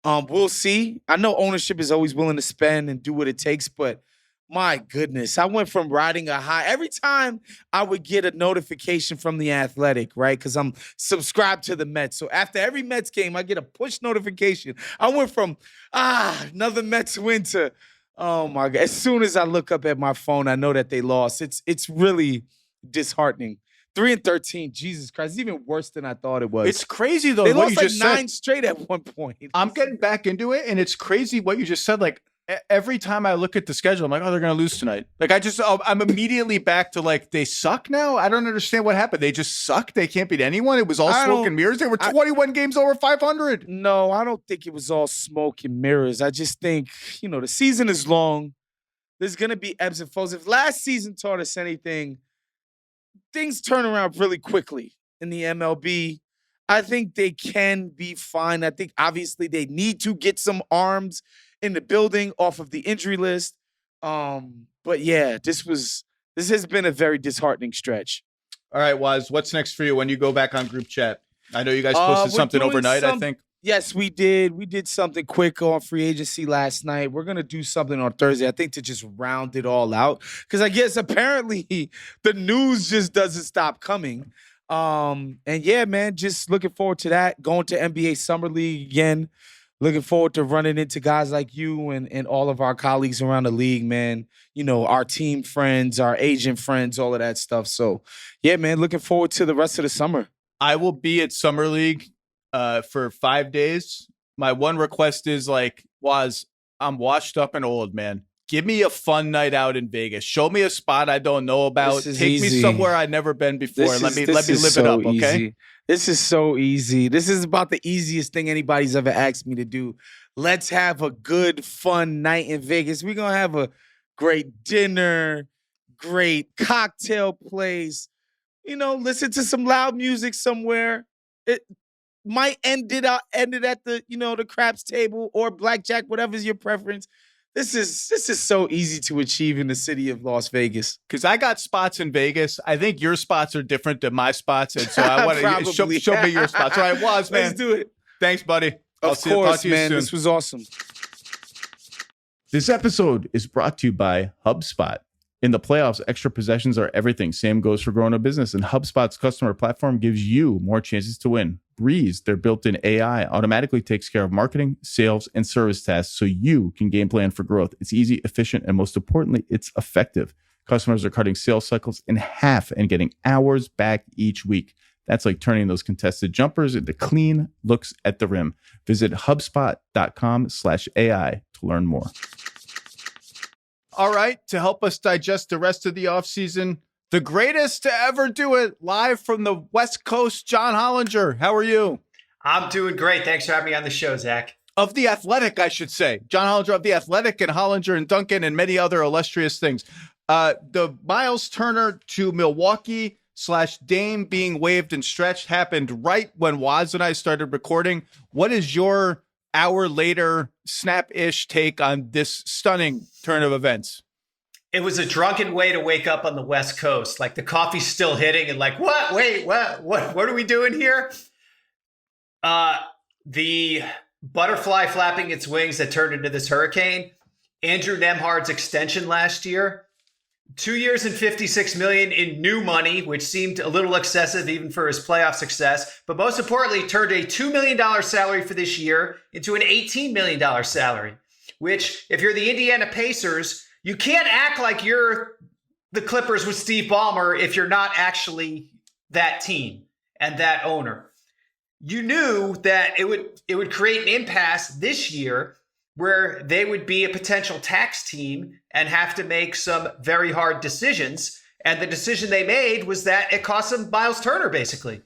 Speaker 2: We'll see. I know ownership is always willing to spend and do what it takes, but my goodness, I went from riding a high. Every time I would get a notification from The Athletic, right? Because I'm subscribed to the Mets. So after every Mets game, I get a push notification. I went from, another Mets win to, Oh my God. As soon as I look up at my phone, I know that they lost. It's really disheartening. 3-13. Jesus Christ. It's even worse than I thought it was.
Speaker 1: It's crazy though.
Speaker 2: They
Speaker 1: what
Speaker 2: lost
Speaker 1: you
Speaker 2: like
Speaker 1: just
Speaker 2: 9
Speaker 1: said.
Speaker 2: straight at one point.
Speaker 1: I'm getting back into it, and it's crazy what you just said. Like every time I look at the schedule, I'm like, oh, they're gonna lose tonight. Like I'm immediately back to like they suck now. I don't understand what happened. They just suck. They can't beat anyone. It was all smoke and mirrors. They were 21 games over 500.
Speaker 2: No, I don't think it was all smoke and mirrors. I just think, the season is long. There's gonna be ebbs and flows. If last season taught us anything, things turn around really quickly in the MLB. I think they can be fine. I think obviously they need to get some arms in the building off of the injury list. But yeah, this has been a very disheartening stretch.
Speaker 1: All right, Woz, what's next for you when you go back on group chat? I know you guys posted something overnight, I think.
Speaker 2: Yes, we did. We did something quick on free agency last night. We're going to do something on Thursday, I think, to just round it all out. Because I guess apparently the news just doesn't stop coming. And yeah, man, just looking forward to that. Going to NBA Summer League again. Looking forward to running into guys like you and all of our colleagues around the league, man. Our team friends, our agent friends, all of that stuff. So, yeah, man, looking forward to the rest of the summer.
Speaker 1: I will be at Summer League for 5 days. My one request is I'm washed up and old, man. Give me a fun night out in Vegas. Show me a spot I don't know about. Take me somewhere I've never been before. Let me live it up, okay?
Speaker 2: Easy. This is so easy. This is about the easiest thing anybody's ever asked me to do. Let's have a good, fun night in Vegas. We're going to have a great dinner, great cocktail place. Listen to some loud music somewhere. It might end it at the, the craps table or blackjack, whatever's your preference. This is so easy to achieve in the city of Las Vegas.
Speaker 1: Because I got spots in Vegas. I think your spots are different than my spots, and so I want to show me your spots. All right, Woz, man.
Speaker 2: Let's do it.
Speaker 1: Thanks, buddy.
Speaker 2: Of course, man. This was awesome.
Speaker 1: This episode is brought to you by HubSpot. In the playoffs, extra possessions are everything. Same goes for growing a business, and HubSpot's customer platform gives you more chances to win. Breeze, their built-in AI, automatically takes care of marketing, sales, and service tasks so you can game plan for growth. It's easy, efficient, and most importantly, it's effective. Customers are cutting sales cycles in half and getting hours back each week. That's like turning those contested jumpers into clean looks at the rim. Visit HubSpot.com/AI to learn more. All right, to help us digest the rest of the offseason, the greatest to ever do it, live from the West Coast, John Hollinger. How are you?
Speaker 3: I'm doing great. Thanks for having me on the show, Zach.
Speaker 1: Of The Athletic, I should say. John Hollinger of The Athletic, and Hollinger and Duncan and many other illustrious things. The Myles Turner to Milwaukee / Dame being waived and stretched happened right when Woz and I started recording. What is your hour later snap-ish take on this stunning turn of events?
Speaker 3: It was a drunken way to wake up on the West Coast. Like the coffee's still hitting and like, what? Wait, what are we doing here? The butterfly flapping its wings that turned into this hurricane. Andrew Nembhard's extension last year. 2 years and $56 million in new money, which seemed a little excessive even for his playoff success. But most importantly, turned a $2 million salary for this year into an $18 million salary, which if you're the Indiana Pacers, you can't act like you're the Clippers with Steve Ballmer if you're not actually that team and that owner. You knew that it would create an impasse this year where they would be a potential tax team and have to make some very hard decisions. And the decision they made was that it cost them Myles Turner, basically.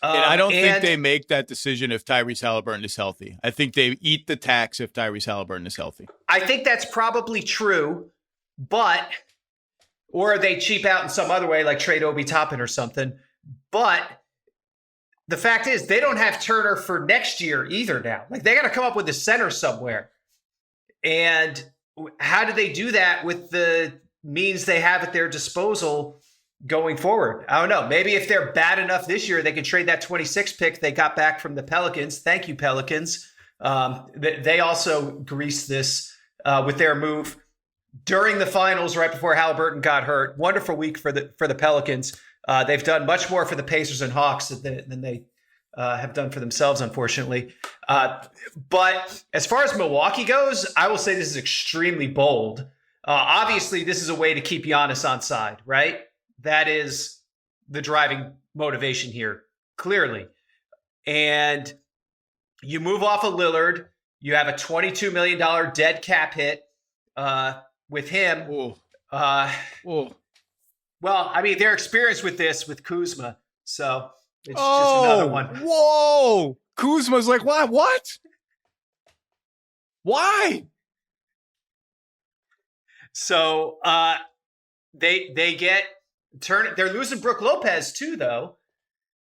Speaker 1: And I don't think they make that decision if Tyrese Halliburton is healthy. I think they eat the tax if Tyrese Halliburton is healthy.
Speaker 3: I think that's probably true, or they cheap out in some other way, like trade Obi Toppin or something. But the fact is, they don't have Turner for next year either now. Like, they got to come up with a center somewhere. And how do they do that with the means they have at their disposal going forward? I don't know. Maybe if they're bad enough this year, they can trade that 26 pick they got back from the Pelicans. Thank you, Pelicans. They also greased this with their move during the finals right before Halliburton got hurt. Wonderful week for the Pelicans. They've done much more for the Pacers and Hawks than they have done for themselves, unfortunately. But as far as Milwaukee goes, I will say this is extremely bold. Obviously, this is a way to keep Giannis on side, right? That is the driving motivation here, clearly. And you move off of Lillard. You have a $22 million dead cap hit with him. Well, I mean, they're experienced with this with Kuzma. So it's just another one.
Speaker 1: Whoa. Kuzma's like, what? What? Why?
Speaker 3: So they get Turner. They're losing Brook Lopez too, though.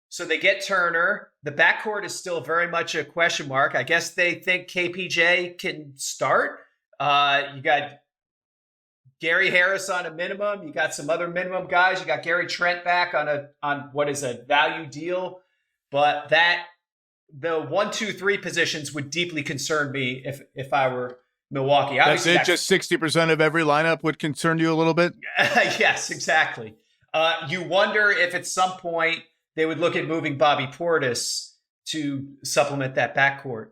Speaker 3: So they get Turner. The backcourt is still very much a question mark. I guess they think KPJ can start. You got Gary Harris on a minimum. You got some other minimum guys. You got Gary Trent back on what is a value deal. But the 1, 2, 3 positions would deeply concern me if I were Milwaukee.
Speaker 1: That's it. Just 60% of every lineup would concern you a little bit.
Speaker 3: Yes, exactly. You wonder if at some point they would look at moving Bobby Portis to supplement that backcourt,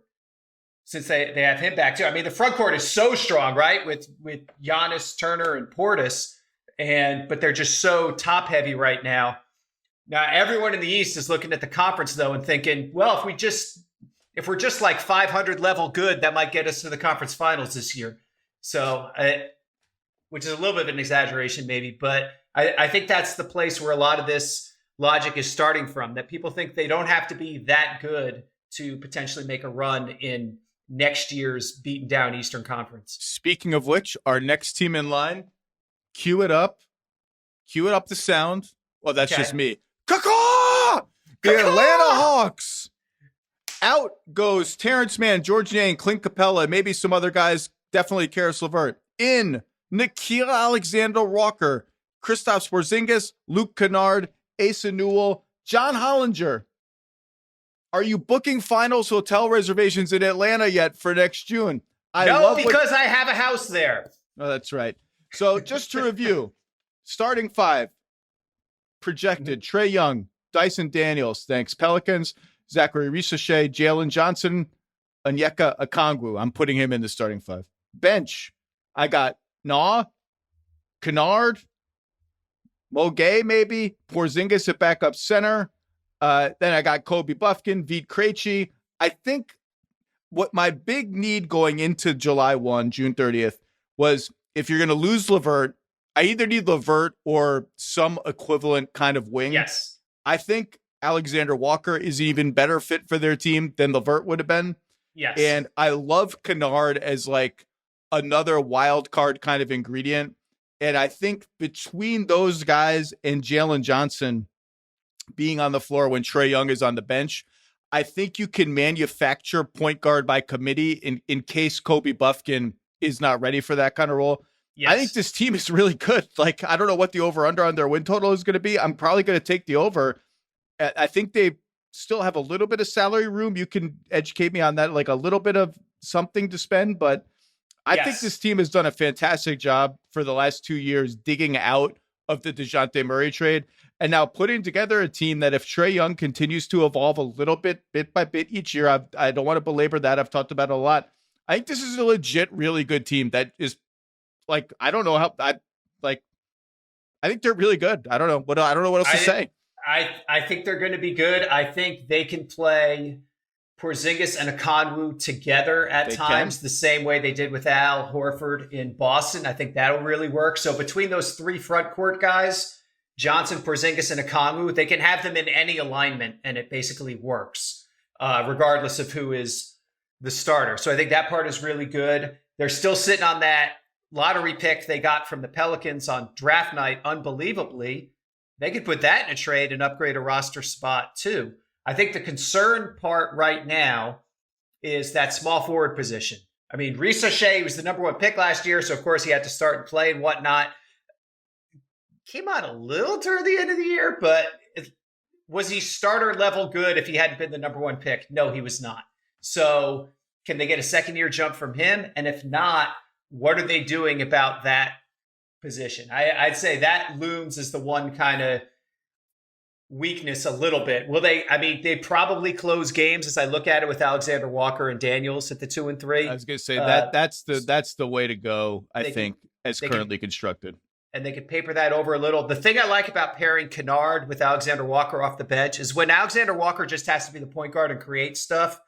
Speaker 3: since they have him back too. I mean, the front court is so strong, right? With Giannis, Turner, and Portis, but they're just so top heavy right now. Now, everyone in the East is looking at the conference though and thinking, well, if we're just like 500 level good, that might get us to the conference finals this year. So, which is a little bit of an exaggeration maybe, but I think that's the place where a lot of this logic is starting from, that people think they don't have to be that good to potentially make a run in next year's beaten down Eastern Conference.
Speaker 1: Speaking of which, our next team in line, cue it up the sound. Well, that's just me. Caw-caw! The Atlanta Hawks. Out goes Terrence Mann, George Niang, Clint Capella, maybe some other guys, definitely Karis LeVert. In, Nickeil Alexander-Walker, Kristaps Porzingis, Luke Kennard, Asa Newell, John Hollinger. Are you booking finals hotel reservations in Atlanta yet for next June?
Speaker 3: No, because I have a house there.
Speaker 1: Oh, that's right. So just to review, starting 5, projected, Trae Young, Dyson Daniels, thanks, Pelicans, Zachary Risachet, Jalen Johnson, Onyeka Okongwu. I'm putting him in the starting 5. Bench, I got Nair, Kennard, Mo Gay, maybe, Porzingis at backup center. Then I got Kobe Buffkin, Vit Krejci. I think what my big need going into July 1, June 30th, was if you're going to lose LeVert, I either need LeVert or some equivalent kind of wing.
Speaker 3: Yes.
Speaker 1: I think Alexander Walker is an even better fit for their team than LeVert would have been.
Speaker 3: Yes.
Speaker 1: And I love Kennard as like another wild card kind of ingredient. And I think between those guys and Jalen Johnson being on the floor when Trae Young is on the bench, I think you can manufacture point guard by committee in case Kobe Buffkin is not ready for that kind of role. Yes. I think this team is really good. Like, I don't know what the over-under on their win total is going to be. I'm probably going to take the over. I think they still have a little bit of salary room. You can educate me on that, like a little bit of something to spend, but I think this team has done a fantastic job for the last 2 years digging out of the DeJounte Murray trade and now putting together a team that if Trae Young continues to evolve a little bit by bit each year, I don't want to belabor that. I've talked about it a lot. I think this is a legit, really good team that is like, I don't know how I think they're really good. I don't know what else to say.
Speaker 3: I think they're going to be good. I think they can play Porzingis and Okongwu together at times, the same way they did with Al Horford in Boston. I think that'll really work. So between those 3 front court guys, Johnson, Porzingis, and Okongwu, they can have them in any alignment, and it basically works, regardless of who is the starter. So I think that part is really good. They're still sitting on that lottery pick they got from the Pelicans on draft night, unbelievably. They could put that in a trade and upgrade a roster spot too. I think the concern part right now is that small forward position. I mean, Risachet was the number 1 pick last year, so of course he had to start and play and whatnot. Came out a little toward the end of the year, but was he starter level good if he hadn't been the number 1 pick? No, he was not. So can they get a second-year jump from him? And if not, what are they doing about that position? I'd say that looms as the one kind of weakness a little bit. Will they? I mean, they probably close games as I look at it with Alexander Walker and Daniels at the 2 and 3.
Speaker 1: I was going to say that's the way to go. I think as currently constructed.
Speaker 3: And they could paper that over a little. The thing I like about pairing Kennard with Alexander Walker off the bench is when Alexander Walker just has to be the point guard and create stuff,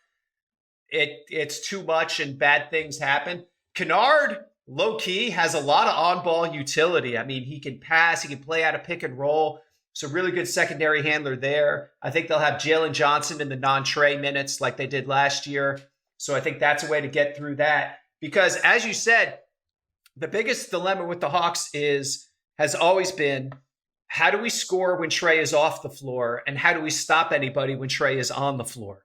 Speaker 3: it's too much and bad things happen. Kennard, low-key, has a lot of on-ball utility. I mean, he can pass. He can play out of pick and roll. So really good secondary handler there. I think they'll have Jalen Johnson in the non-Trey minutes like they did last year. So I think that's a way to get through that. Because as you said, the biggest dilemma with the Hawks has always been, how do we score when Trey is off the floor? And how do we stop anybody when Trey is on the floor?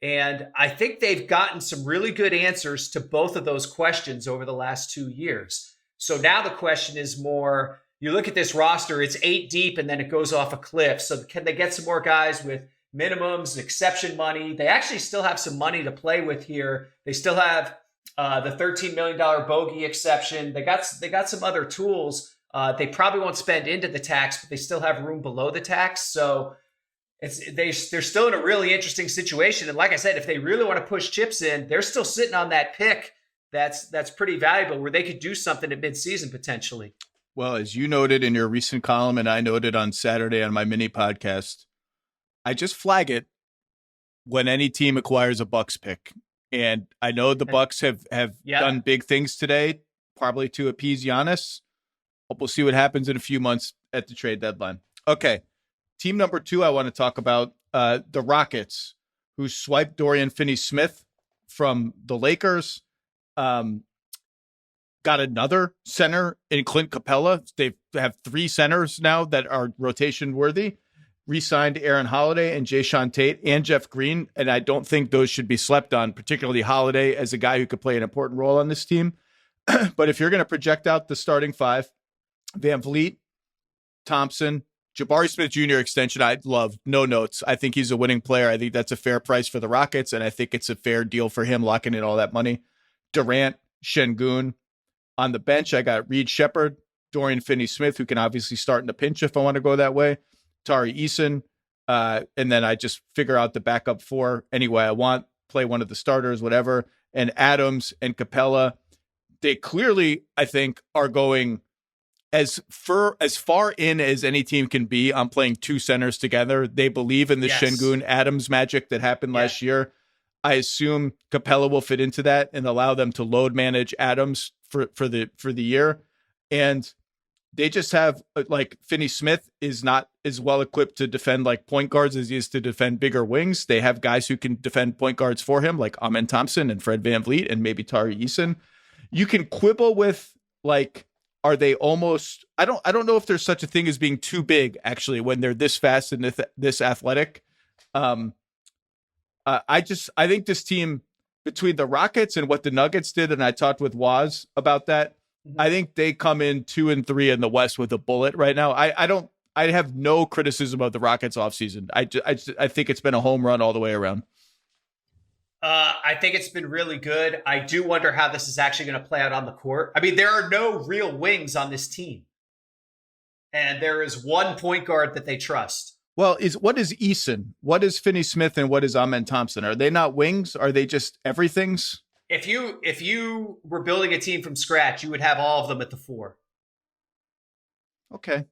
Speaker 3: And I think they've gotten some really good answers to both of those questions over the last 2 years. So now the question is more, you look at this roster, it's 8 deep and then it goes off a cliff. So can they get some more guys with minimums, exception money? They actually still have some money to play with here. They still have the $13 million bogey exception. They got some other tools. They probably won't spend into the tax, but they still have room below the tax. So they're still in a really interesting situation. And like I said, if they really want to push chips in, they're still sitting on that pick that's pretty valuable where they could do something at midseason potentially.
Speaker 1: Well, as you noted in your recent column, and I noted on Saturday on my mini podcast, I just flag it when any team acquires a Bucks pick. And I know the Bucks have done big things today, probably to appease Giannis. Hope we'll see what happens in a few months at the trade deadline. Okay. Team number 2 I want to talk about, the Rockets, who swiped Dorian Finney-Smith from the Lakers. Got another center in Clint Capella. They have 3 centers now that are rotation worthy. Re-signed Aaron Holiday and Jayshawn Tate and Jeff Green, and I don't think those should be slept on, particularly Holiday as a guy who could play an important role on this team. But if you're going to project out the starting 5, Van Vliet, Thompson, Jabari Smith Jr. extension, I love. No notes. I think he's a winning player. I think that's a fair price for the Rockets, and I think it's a fair deal for him locking in all that money. Durant, Şengün. On the bench, I got Reed Shepherd, Dorian Finney-Smith, who can obviously start in the pinch if I want to go that way. Tari Eason, and then I just figure out the backup 4 any way I want, play one of the starters, whatever. And Adams and Capella, they clearly, I think, are going as far in as any team can be on playing 2 centers together. They believe in the Şengün Adams magic that happened last year. I assume Capella will fit into that and allow them to load manage Adams for the year. And they just have, like, Finney-Smith is not as well equipped to defend like point guards as he is to defend bigger wings. They have guys who can defend point guards for him, like Amen Thompson and Fred VanVleet and maybe Tari Eason. You can quibble with, like, are they almost, I don't know if there's such a thing as being too big, actually, when they're this fast and this athletic. I think this team, between the Rockets and what the Nuggets did, and I talked with Woz about that, I think they come in 2 and 3 in the West with a bullet right now. I have no criticism of the Rockets offseason. I think it's been a home run all the way around.
Speaker 3: I think it's been really good. I do wonder how this is actually going to play out on the court. I mean, there are no real wings on this team. And there is one point guard that they trust.
Speaker 1: Well, what is Eason? What is Finney-Smith and what is Amen Thompson? Are they not wings? Are they just everythings?
Speaker 3: If you were building a team from scratch, you would have all of them at the 4.
Speaker 1: Okay.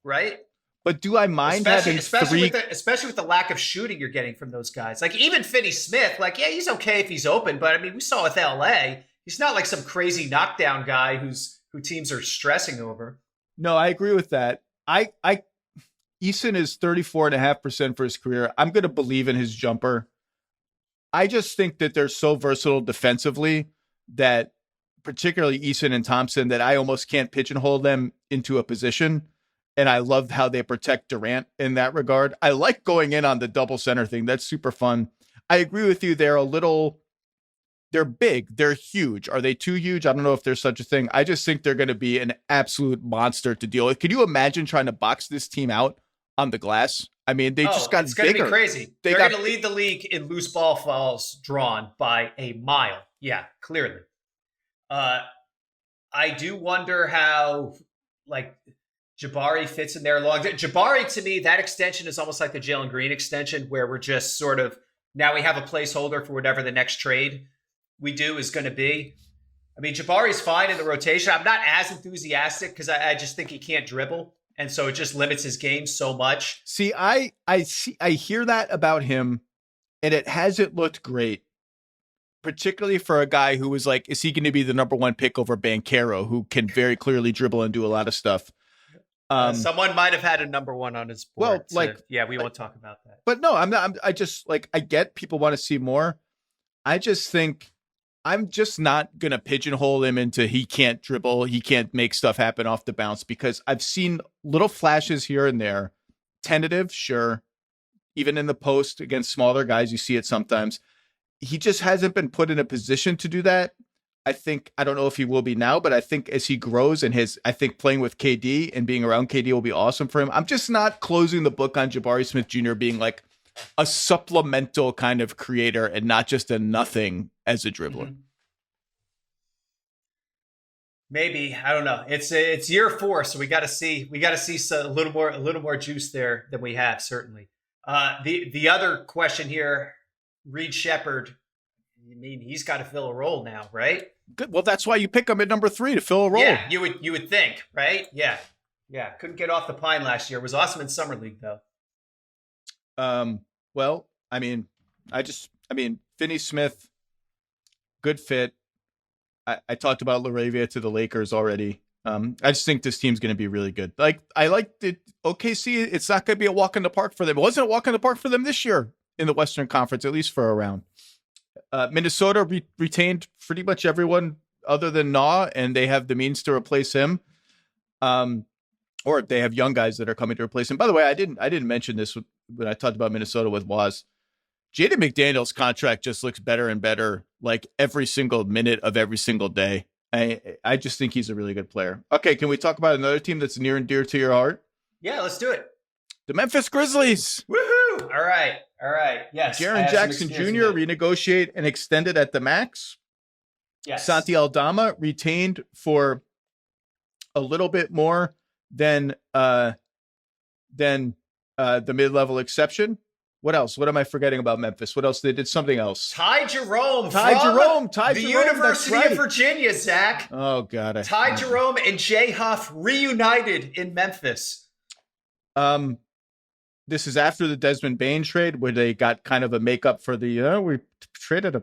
Speaker 3: Right?
Speaker 1: But do I mind having 3?
Speaker 3: Especially with the lack of shooting you're getting from those guys. Like, even Finney-Smith, like, yeah, he's okay if he's open. But, I mean, we saw with LA, he's not like some crazy knockdown guy who teams are stressing over.
Speaker 1: No, I agree with that. Eason is 34.5% for his career. I'm going to believe in his jumper. I just think that they're so versatile defensively that, particularly Eason and Thompson, that I almost can't pigeonhole them into a position. And I love how they protect Durant in that regard. I like going in on the double center thing. That's super fun. I agree with you. They're big. They're huge. Are they too huge? I don't know if there's such a thing. I just think they're going to be an absolute monster to deal with. Can you imagine trying to box this team out on the glass? I mean, they just got bigger. It's going to
Speaker 3: be crazy. They're going to lead the league in loose ball fouls drawn by a mile. Yeah, clearly. I do wonder how, like, Jabari fits in there long. Jabari, to me, that extension is almost like the Jalen Green extension, where we're just sort of, now we have a placeholder for whatever the next trade we do is going to be. I mean, Jabari's fine in the rotation. I'm not as enthusiastic because I just think he can't dribble. And so it just limits his game so much.
Speaker 1: See, I hear that about him, and it hasn't looked great, particularly for a guy who was like, is he going to be the number one pick over Banchero, who can very clearly dribble and do a lot of stuff?
Speaker 3: Someone might have had a number one on his board. Well, we won't talk about that.
Speaker 1: But no, I'm not. I just like, I get people want to see more. I just think I'm just not going to pigeonhole him into he can't dribble, he can't make stuff happen off the bounce, because I've seen little flashes here and there. Tentative, sure. Even in the post against smaller guys, you see it sometimes. He just hasn't been put in a position to do that. I don't know if he will be now, but I think as he grows and I think playing with KD and being around KD will be awesome for him. I'm just not closing the book on Jabari Smith Jr. being like a supplemental kind of creator and not just a nothing as a dribbler. Mm-hmm.
Speaker 3: Maybe, I don't know. It's year 4, so we got to see a little more juice there than we have, certainly. The other question here, Reed Shepherd. I mean, he's got to fill a role now, right?
Speaker 1: Good. Well, that's why you pick him at number 3 to fill a role.
Speaker 3: Yeah, you would think, right? Yeah. Couldn't get off the pine last year. Was awesome in summer league though.
Speaker 1: Well, I mean, Finney Smith, good fit. I talked about LaRavia to the Lakers already. I just think this team's going to be really good. Like, I like the OKC. It's not going to be a walk in the park for them. It wasn't a walk in the park for them this year in the Western Conference, at least for a round. Minnesota retained pretty much everyone other than Naw, and they have the means to replace him. Or they have young guys that are coming to replace him. By the way, I didn't mention this when I talked about Minnesota with Woz. Jaden McDaniels' contract just looks better and better, like every single minute of every single day. I just think he's a really good player. Okay, can we talk about another team that's near and dear to your heart?
Speaker 3: Yeah, let's do it.
Speaker 1: The Memphis Grizzlies.
Speaker 3: Woohoo! All right. Yes.
Speaker 1: Jaren Jackson Jr. renegotiate and extended at the max.
Speaker 3: Yes.
Speaker 1: Santi Aldama retained for a little bit more than the mid-level exception. What else? What am I forgetting about Memphis? What else? They did something else.
Speaker 3: Ty Jerome.
Speaker 1: The
Speaker 3: University of Virginia, Zach.
Speaker 1: Oh, God.
Speaker 3: Ty Jerome and Jay Huff reunited in Memphis.
Speaker 1: This is after the Desmond Bane trade, where they got kind of a makeup for the, we traded a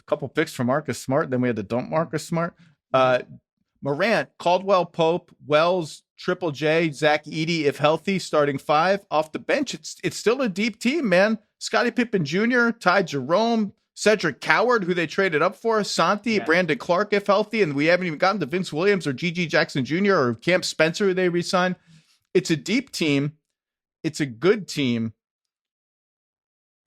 Speaker 1: couple picks for Marcus Smart. Then we had to dump Marcus Smart. Morant, Caldwell Pope, Wells, Triple J, Zach Edey, if healthy, starting 5 off the bench. It's still a deep team, man. Scottie Pippen Jr., Ty Jerome, Cedric Coward, who they traded up for, Santi, Brandon Clark, if healthy, and we haven't even gotten to Vince Williams or G.G. Jackson Jr. or Camp Spencer, who they re-signed. It's a deep team. It's a good team.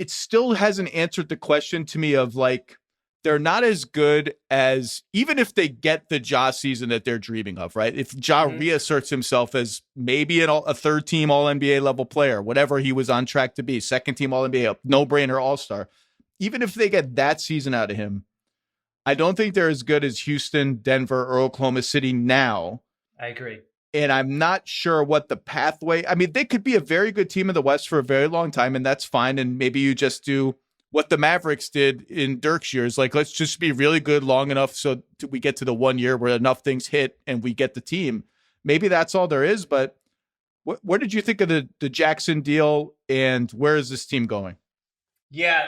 Speaker 1: It still hasn't answered the question to me of like, they're not as good as, even if they get the Ja season that they're dreaming of, right? If Ja reasserts himself as maybe a third team All-NBA level player, whatever he was on track to be, second team All-NBA, no-brainer All-Star. Even if they get that season out of him, I don't think they're as good as Houston, Denver, or Oklahoma City now.
Speaker 3: I agree.
Speaker 1: And I'm not sure what the pathway, I mean, they could be a very good team in the West for a very long time, and that's fine. And maybe you just do what the Mavericks did in Dirk's years. Like, let's just be really good long enough so we get to the 1 year where enough things hit and we get the team. Maybe that's all there is, but what did you think of the Jackson deal, and where is this team going?
Speaker 3: Yeah,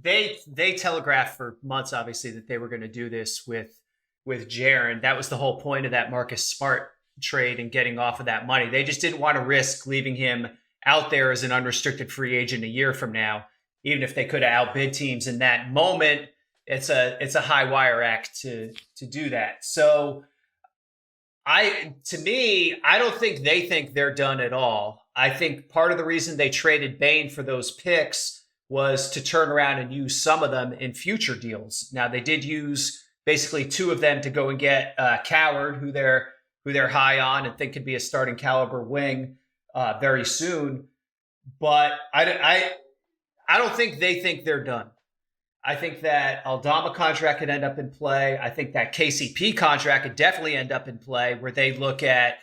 Speaker 3: they telegraphed for months, obviously, that they were going to do this with Jaren. That was the whole point of that Marcus Smart trade and getting off of that money. They just didn't want to risk leaving him out there as an unrestricted free agent a year from now. Even if they could have outbid teams in that moment, it's a high wire act to do that. So I don't think they think they're done at all. I think part of the reason they traded Bane for those picks was to turn around and use some of them in future deals. Now they did use basically 2 of them to go and get Coward, who they're high on and think could be a starting caliber wing very soon. But I don't think they think they're done. I think that Aldama contract could end up in play. I think that KCP contract could definitely end up in play, where they look at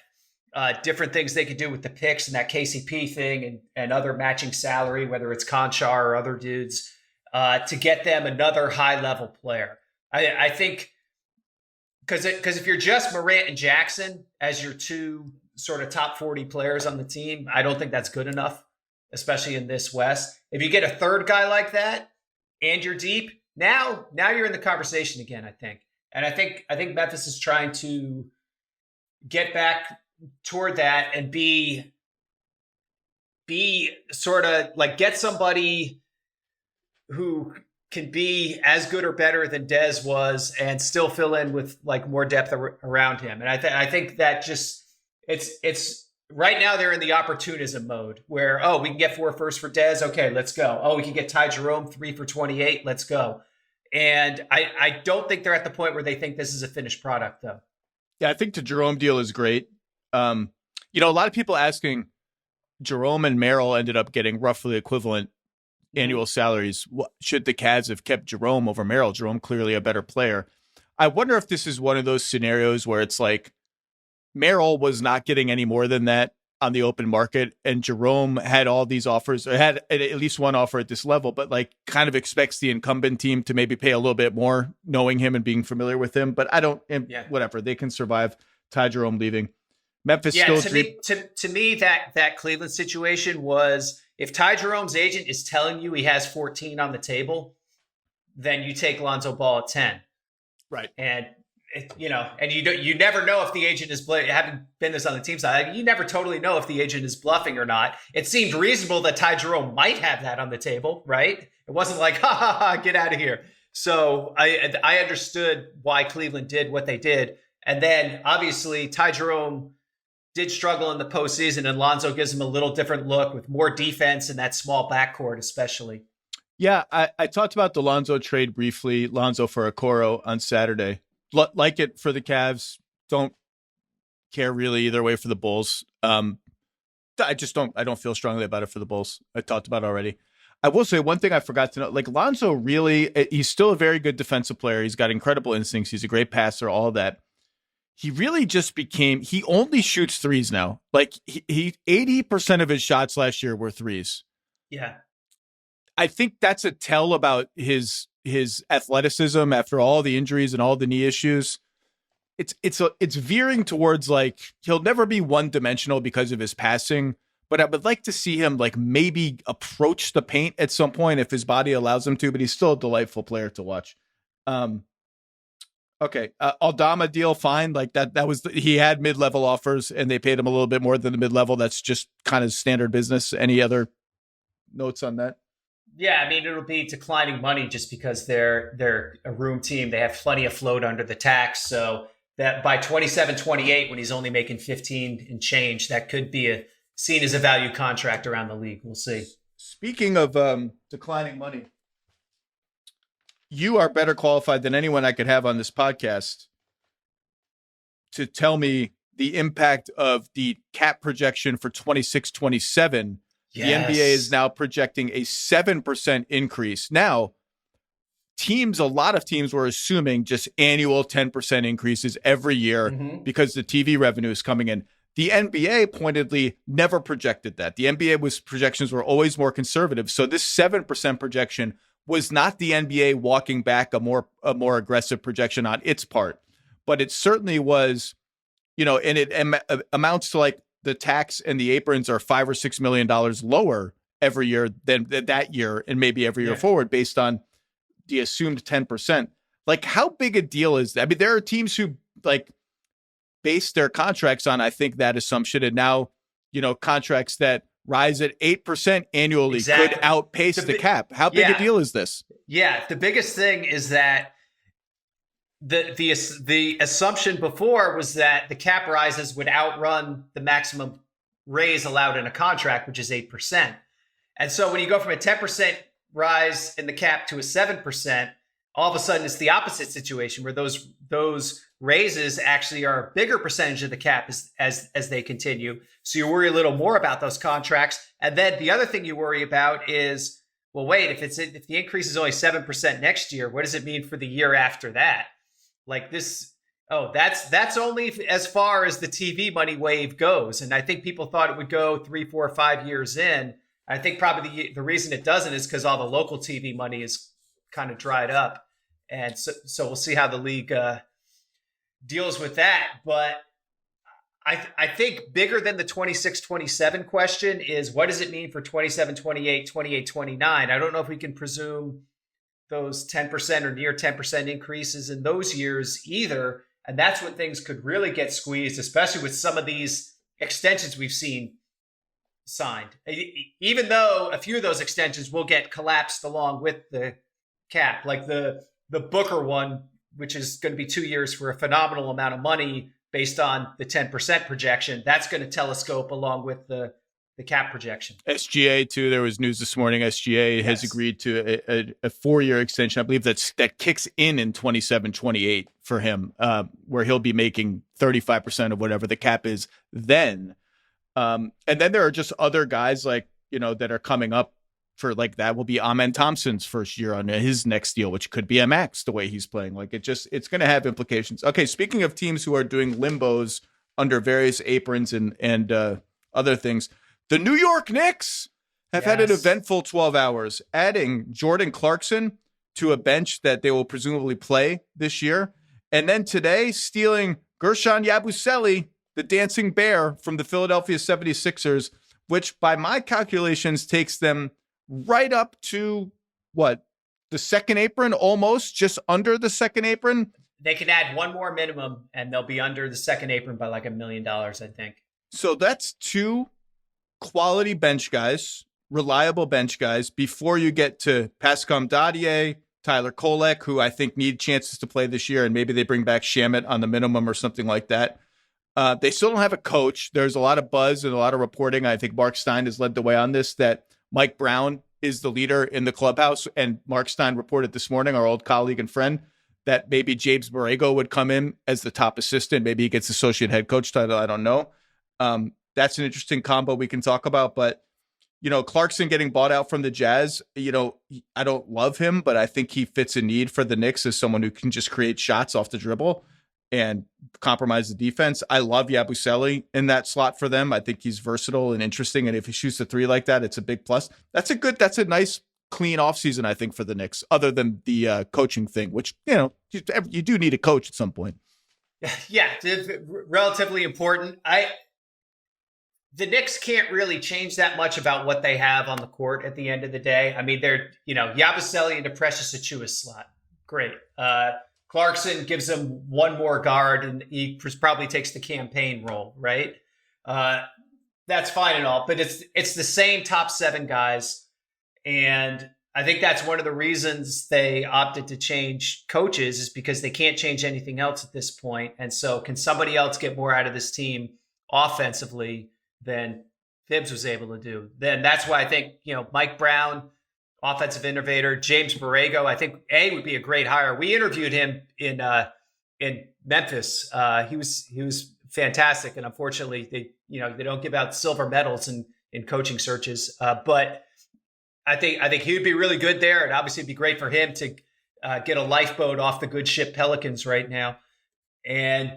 Speaker 3: different things they could do with the picks and that KCP thing and other matching salary, whether it's Conchar or other dudes, to get them another high-level player. I think because if you're just Morant and Jackson as your two sort of top 40 players on the team, I don't think that's good enough, especially in this West. If you get a third guy like that and you're deep, now you're in the conversation again, I think. And I think Memphis is trying to get back toward that and be sort of like get somebody who can be as good or better than Dez was and still fill in with like more depth around him. And I think that just it's right now they're in the opportunism mode where, oh, we can get 4 firsts for Dez. Okay, let's go. Oh, we can get Ty Jerome 3 for 28. Let's go. And I don't think they're at the point where they think this is a finished product though.
Speaker 1: Yeah, I think the Jerome deal is great. A lot of people asking, Jerome and Merrill ended up getting roughly equivalent annual salaries. Should the Cavs have kept Jerome over Merrill? Jerome clearly a better player. I wonder if this is one of those scenarios where it's like Merrill was not getting any more than that on the open market, and Jerome had all these offers, or had at least one offer at this level, but like kind of expects the incumbent team to maybe pay a little bit more, knowing him and being familiar with him. But I don't, whatever, they can survive Ty Jerome leaving. Memphis still
Speaker 3: to me that Cleveland situation was, if Ty Jerome's agent is telling you he has 14 on the table, then you take Lonzo Ball at 10.
Speaker 1: Right.
Speaker 3: And and you never know if the agent is having been this on the team side. You never totally know if the agent is bluffing or not. It seemed reasonable that Ty Jerome might have that on the table, right? It wasn't like, get out of here. So I understood why Cleveland did what they did. And then obviously Ty Jerome did struggle in the postseason, and Lonzo gives him a little different look with more defense in that small backcourt, especially.
Speaker 1: Yeah, I talked about the Lonzo trade briefly, Lonzo for Okoro on Saturday. Like it for the Cavs. Don't care really either way for the Bulls. I don't feel strongly about it for the Bulls. I talked about it already. I will say one thing I forgot to know, like Lonzo really, he's still a very good defensive player. He's got incredible instincts. He's a great passer, all of that. He really just he only shoots threes now. Like he 80% of his shots last year were threes.
Speaker 3: Yeah.
Speaker 1: I think that's a tell about his athleticism after all the injuries and all the knee issues. It's veering towards like he'll never be one dimensional because of his passing, but I would like to see him like maybe approach the paint at some point if his body allows him to, but he's still a delightful player to watch. Okay. Aldama deal. Fine. Like that was, he had mid-level offers and they paid him a little bit more than the mid-level. That's just kind of standard business. Any other notes on that?
Speaker 3: Yeah, I mean, it'll be declining money just because they're a room team. They have plenty of float under the tax. So that by 27, 28, when he's only making 15 and change, that could be seen as a value contract around the league. We'll see.
Speaker 1: Speaking of declining money, you are better qualified than anyone I could have on this podcast to tell me the impact of the cap projection for 26-27. Yes. The NBA is now projecting a 7% increase. Now, a lot of teams were assuming just annual 10% increases every year because the TV revenue is coming in. The NBA pointedly never projected that. The NBA projections were always more conservative. So this 7% projection was not the NBA walking back a more aggressive projection on its part, but it certainly was, and it amounts to like the tax and the aprons are $5 or $6 million lower every year than that year, and maybe every year forward based on the assumed 10%. Like, how big a deal is that? I mean, there are teams who like base their contracts on, I think, that assumption, and now contracts that rise at 8% annually could outpace the cap. How big a deal is this?
Speaker 3: Yeah, the biggest thing is that the assumption before was that the cap rises would outrun the maximum raise allowed in a contract, which is 8%. And so when you go from a 10% rise in the cap to a 7%, all of a sudden it's the opposite situation where those raises actually are a bigger percentage of the cap as they continue. So you worry a little more about those contracts. And then the other thing you worry about is, well, wait, if the increase is only 7% next year, what does it mean for the year after that? Like this, Oh, that's only as far as the TV money wave goes. And I think people thought it would go 3, 4, 5 years in. I think probably the reason it doesn't is because all the local TV money is kind of dried up. And so we'll see how the league deals with that. But I think bigger than the 26-27 question is, what does it mean for 27-28, 28-29? I don't know if we can presume those 10% or near 10% increases in those years either. And that's when things could really get squeezed, especially with some of these extensions we've seen signed. Even though a few of those extensions will get collapsed along with the cap, like the Booker one, which is going to be 2 years for a phenomenal amount of money based on the 10% projection. That's going to telescope along with the cap projection.
Speaker 1: SGA too. There was news this morning. SGA has agreed to a 4-year extension. I believe that kicks in 27-28 for him, where he'll be making 35% of whatever the cap is then. And then there are just other guys like, that are coming up for like that will be Amen Thompson's first year on his next deal, which could be a max the way he's playing. Like it's going to have implications. Okay. Speaking of teams who are doing limbos under various aprons and other things, the New York Knicks have had an eventful 12 hours, adding Jordan Clarkson to a bench that they will presumably play this year. And then today stealing Gershon Yabusele, the dancing bear from the Philadelphia 76ers, which by my calculations takes them right up to the second apron, almost just under the second apron.
Speaker 3: They can add one more minimum and they'll be under the second apron by like $1 million, I think.
Speaker 1: So that's 2 quality bench guys, reliable bench guys, before you get to Pascal Dadier, Tyler Kolek, who I think need chances to play this year, and maybe they bring back Shamet on the minimum or something like that. They still don't have a coach. There's a lot of buzz and a lot of reporting. I think Mark Stein has led the way on this, that Mike Brown is the leader in the clubhouse. And Mark Stein reported this morning, our old colleague and friend, that maybe James Borrego would come in as the top assistant. Maybe he gets associate head coach title. I don't know. That's an interesting combo we can talk about. But, Clarkson getting bought out from the Jazz, I don't love him, but I think he fits a need for the Knicks as someone who can just create shots off the dribble and compromise the defense. I love Yabusele in that slot for them. I think he's versatile and interesting. And if he shoots a 3 like that, it's a big plus. That's a nice, clean offseason, I think, for the Knicks, other than the coaching thing, which, you do need a coach at some point.
Speaker 3: Yeah, relatively important. The Knicks can't really change that much about what they have on the court at the end of the day. I mean, they're, Yabusele into Precious Achiuwa's slot. Great. Clarkson gives him one more guard, and he probably takes the campaign role, right? That's fine and all, but it's the same top 7 guys. And I think that's one of the reasons they opted to change coaches, is because they can't change anything else at this point. And so can somebody else get more out of this team offensively than Thibs was able to do? Then that's why I think, Mike Brown, offensive innovator, James Borrego, I think would be a great hire. We interviewed him in Memphis. He was fantastic, and unfortunately, they don't give out silver medals in coaching searches. But I think he would be really good there, and obviously it'd be great for him to get a lifeboat off the good ship Pelicans right now. And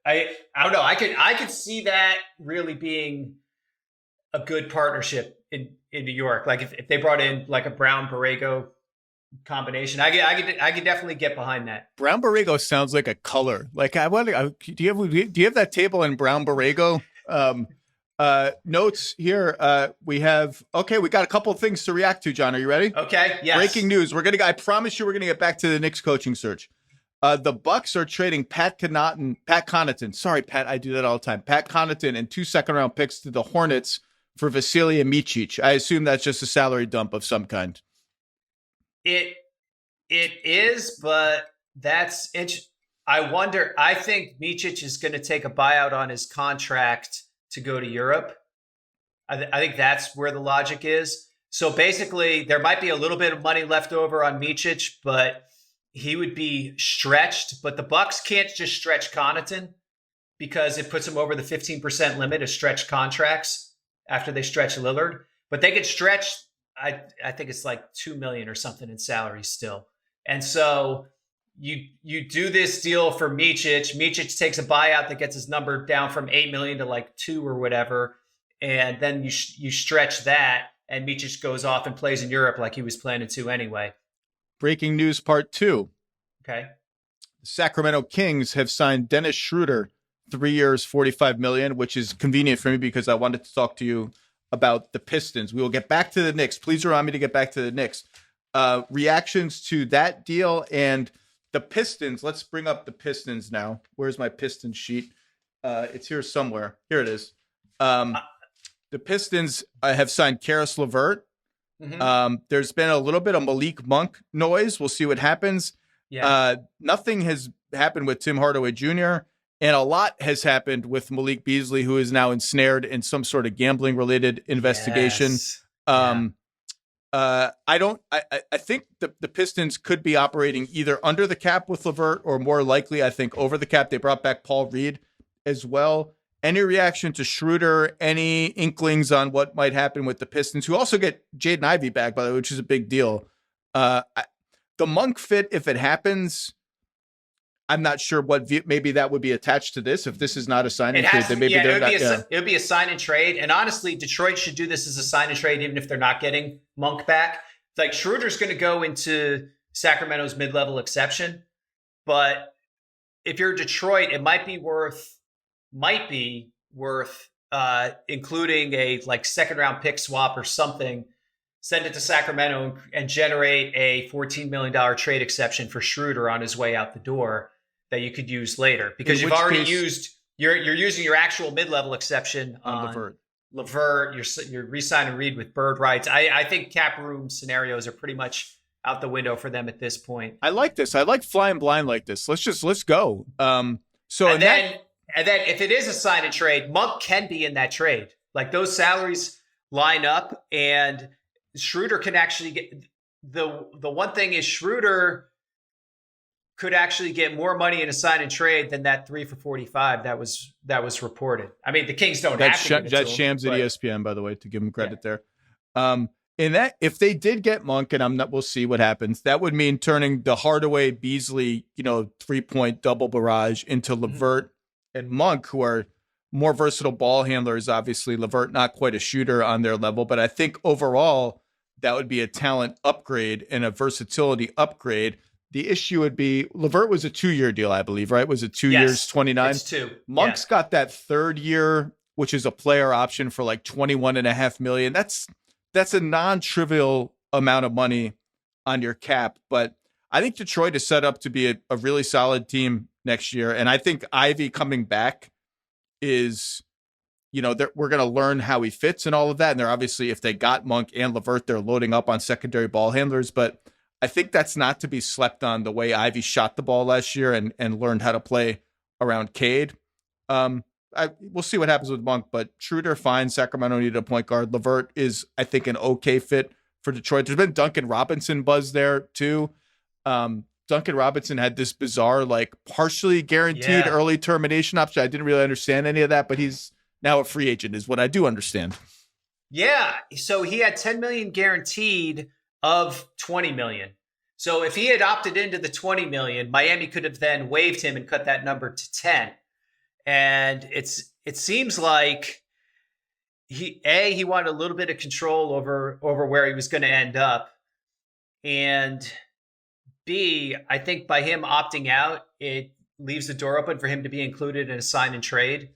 Speaker 3: I don't know. I could see that really being a good partnership in New York. Like if they brought in like a Brown Borrego combination, I could definitely get behind that.
Speaker 1: Brown Borrego sounds like a color. Like do you have that table in Brown Borrego? Notes here. We got a couple of things to react to, John. Are you ready?
Speaker 3: Okay. Yes.
Speaker 1: Breaking news. I promise you we're gonna get back to the Knicks coaching search. The Bucks are trading Pat Connaughton. Sorry, Pat, I do that all the time. Pat Connaughton and 2 second-round picks to the Hornets for Vasilije Micic. I assume that's just a salary dump of some kind.
Speaker 3: It is, but that's interesting. I wonder. I think Micic is going to take a buyout on his contract to go to Europe. I think that's where the logic is. So basically, there might be a little bit of money left over on Micic, but he would be stretched. But the Bucks can't just stretch Connaughton because it puts him over the 15% limit of stretched contracts after they stretch Lillard. But they could stretch, I think it's like $2 million or something in salary still. And so you do this deal for Micic. Micic takes a buyout that gets his number down from 8 million to like 2 or whatever, and then you stretch that, and Micic goes off and plays in Europe like he was planning to anyway.
Speaker 1: Breaking news part 2.
Speaker 3: Okay.
Speaker 1: The Sacramento Kings have signed Dennis Schroeder, 3 years, $45 million, which is convenient for me because I wanted to talk to you about the Pistons. We will get back to the Knicks. Please remind me to get back to the Knicks. Reactions to that deal and the Pistons. Let's bring up the Pistons now. Where's my Pistons sheet? It's here somewhere. Here it is. The Pistons have signed Karis LeVert. Mm-hmm. There's been a little bit of Malik Monk noise. We'll see what happens. Yeah. Nothing has happened with Tim Hardaway Jr., and a lot has happened with Malik Beasley, who is now ensnared in some sort of gambling-related investigation. Yes. I think the Pistons could be operating either under the cap with LeVert or more likely, I think, over the cap. They brought back Paul Reed as well. Any reaction to Schroeder? Any inklings on what might happen with the Pistons, who also get Jaden Ivey back, by the way, which is a big deal? The Monk fit, if it happens, I'm not sure what maybe that would be attached to this. If this is not a sign and trade, then maybe they're not.
Speaker 3: It would be a sign and trade. And honestly, Detroit should do this as a sign and trade, even if they're not getting Monk back. It's like Schroeder's going to go into Sacramento's mid-level exception, but if you're Detroit, it might be worth including a like second round pick swap or something. Send it to Sacramento and generate a $14 million trade exception for Schroeder on his way out the door that you could use later, because you've already you're using your actual mid-level exception on LeVert. You're re-signing Reed with bird rights. I think cap room scenarios are pretty much out the window for them at this point.
Speaker 1: I like this. I like flying blind like this. Let's go.
Speaker 3: And then if it is a sign and trade, Monk can be in that trade. Like those salaries line up, and Schroeder can actually get the one thing is Schroeder could actually get more money in a sign and trade than that 3 for 45 that was reported. I mean, the Kings don't have to.
Speaker 1: That's Shams at ESPN, by the way, to give him credit there. In that, if they did get Monk, and we'll see what happens, that would mean turning the Hardaway Beasley, 3-point double barrage into LeVert and Monk, who are more versatile ball handlers. Obviously, LeVert not quite a shooter on their level, but I think overall that would be a talent upgrade and a versatility upgrade. The issue would be LeVert was a 2-year deal, I believe, right? Was it 2 years, 29?
Speaker 3: It's 2.
Speaker 1: Monk's got that 3rd year, which is a player option for like $21.5 million. That's a non-trivial amount of money on your cap, but I think Detroit is set up to be a really solid team next year. And I think Ivy coming back is, we're going to learn how he fits and all of that. And they're obviously, if they got Monk and LeVert, they're loading up on secondary ball handlers, but I think that's not to be slept on the way Ivy shot the ball last year and learned how to play around Cade. We'll see what happens with Monk, but Schroeder, fine. Sacramento needed a point guard. LeVert is, I think, an okay fit for Detroit. There's been Duncan Robinson buzz there too. Duncan Robinson had this bizarre, like partially guaranteed early termination option. I didn't really understand any of that, but he's now a free agent is what I do understand.
Speaker 3: Yeah. So he had 10 million guaranteed of 20 million. So if he had opted into the 20 million, Miami could have then waived him and cut that number to 10. And it seems like he wanted a little bit of control over where he was going to end up. And B, I think by him opting out, it leaves the door open for him to be included in a sign and trade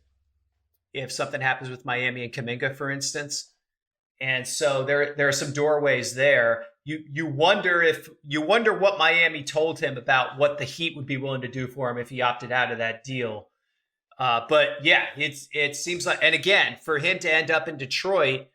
Speaker 3: if something happens with Miami and Kuminga, for instance. And so there are some doorways there. You wonder what Miami told him about what the Heat would be willing to do for him if he opted out of that deal. But yeah, it seems like, and again, for him to end up in Detroit,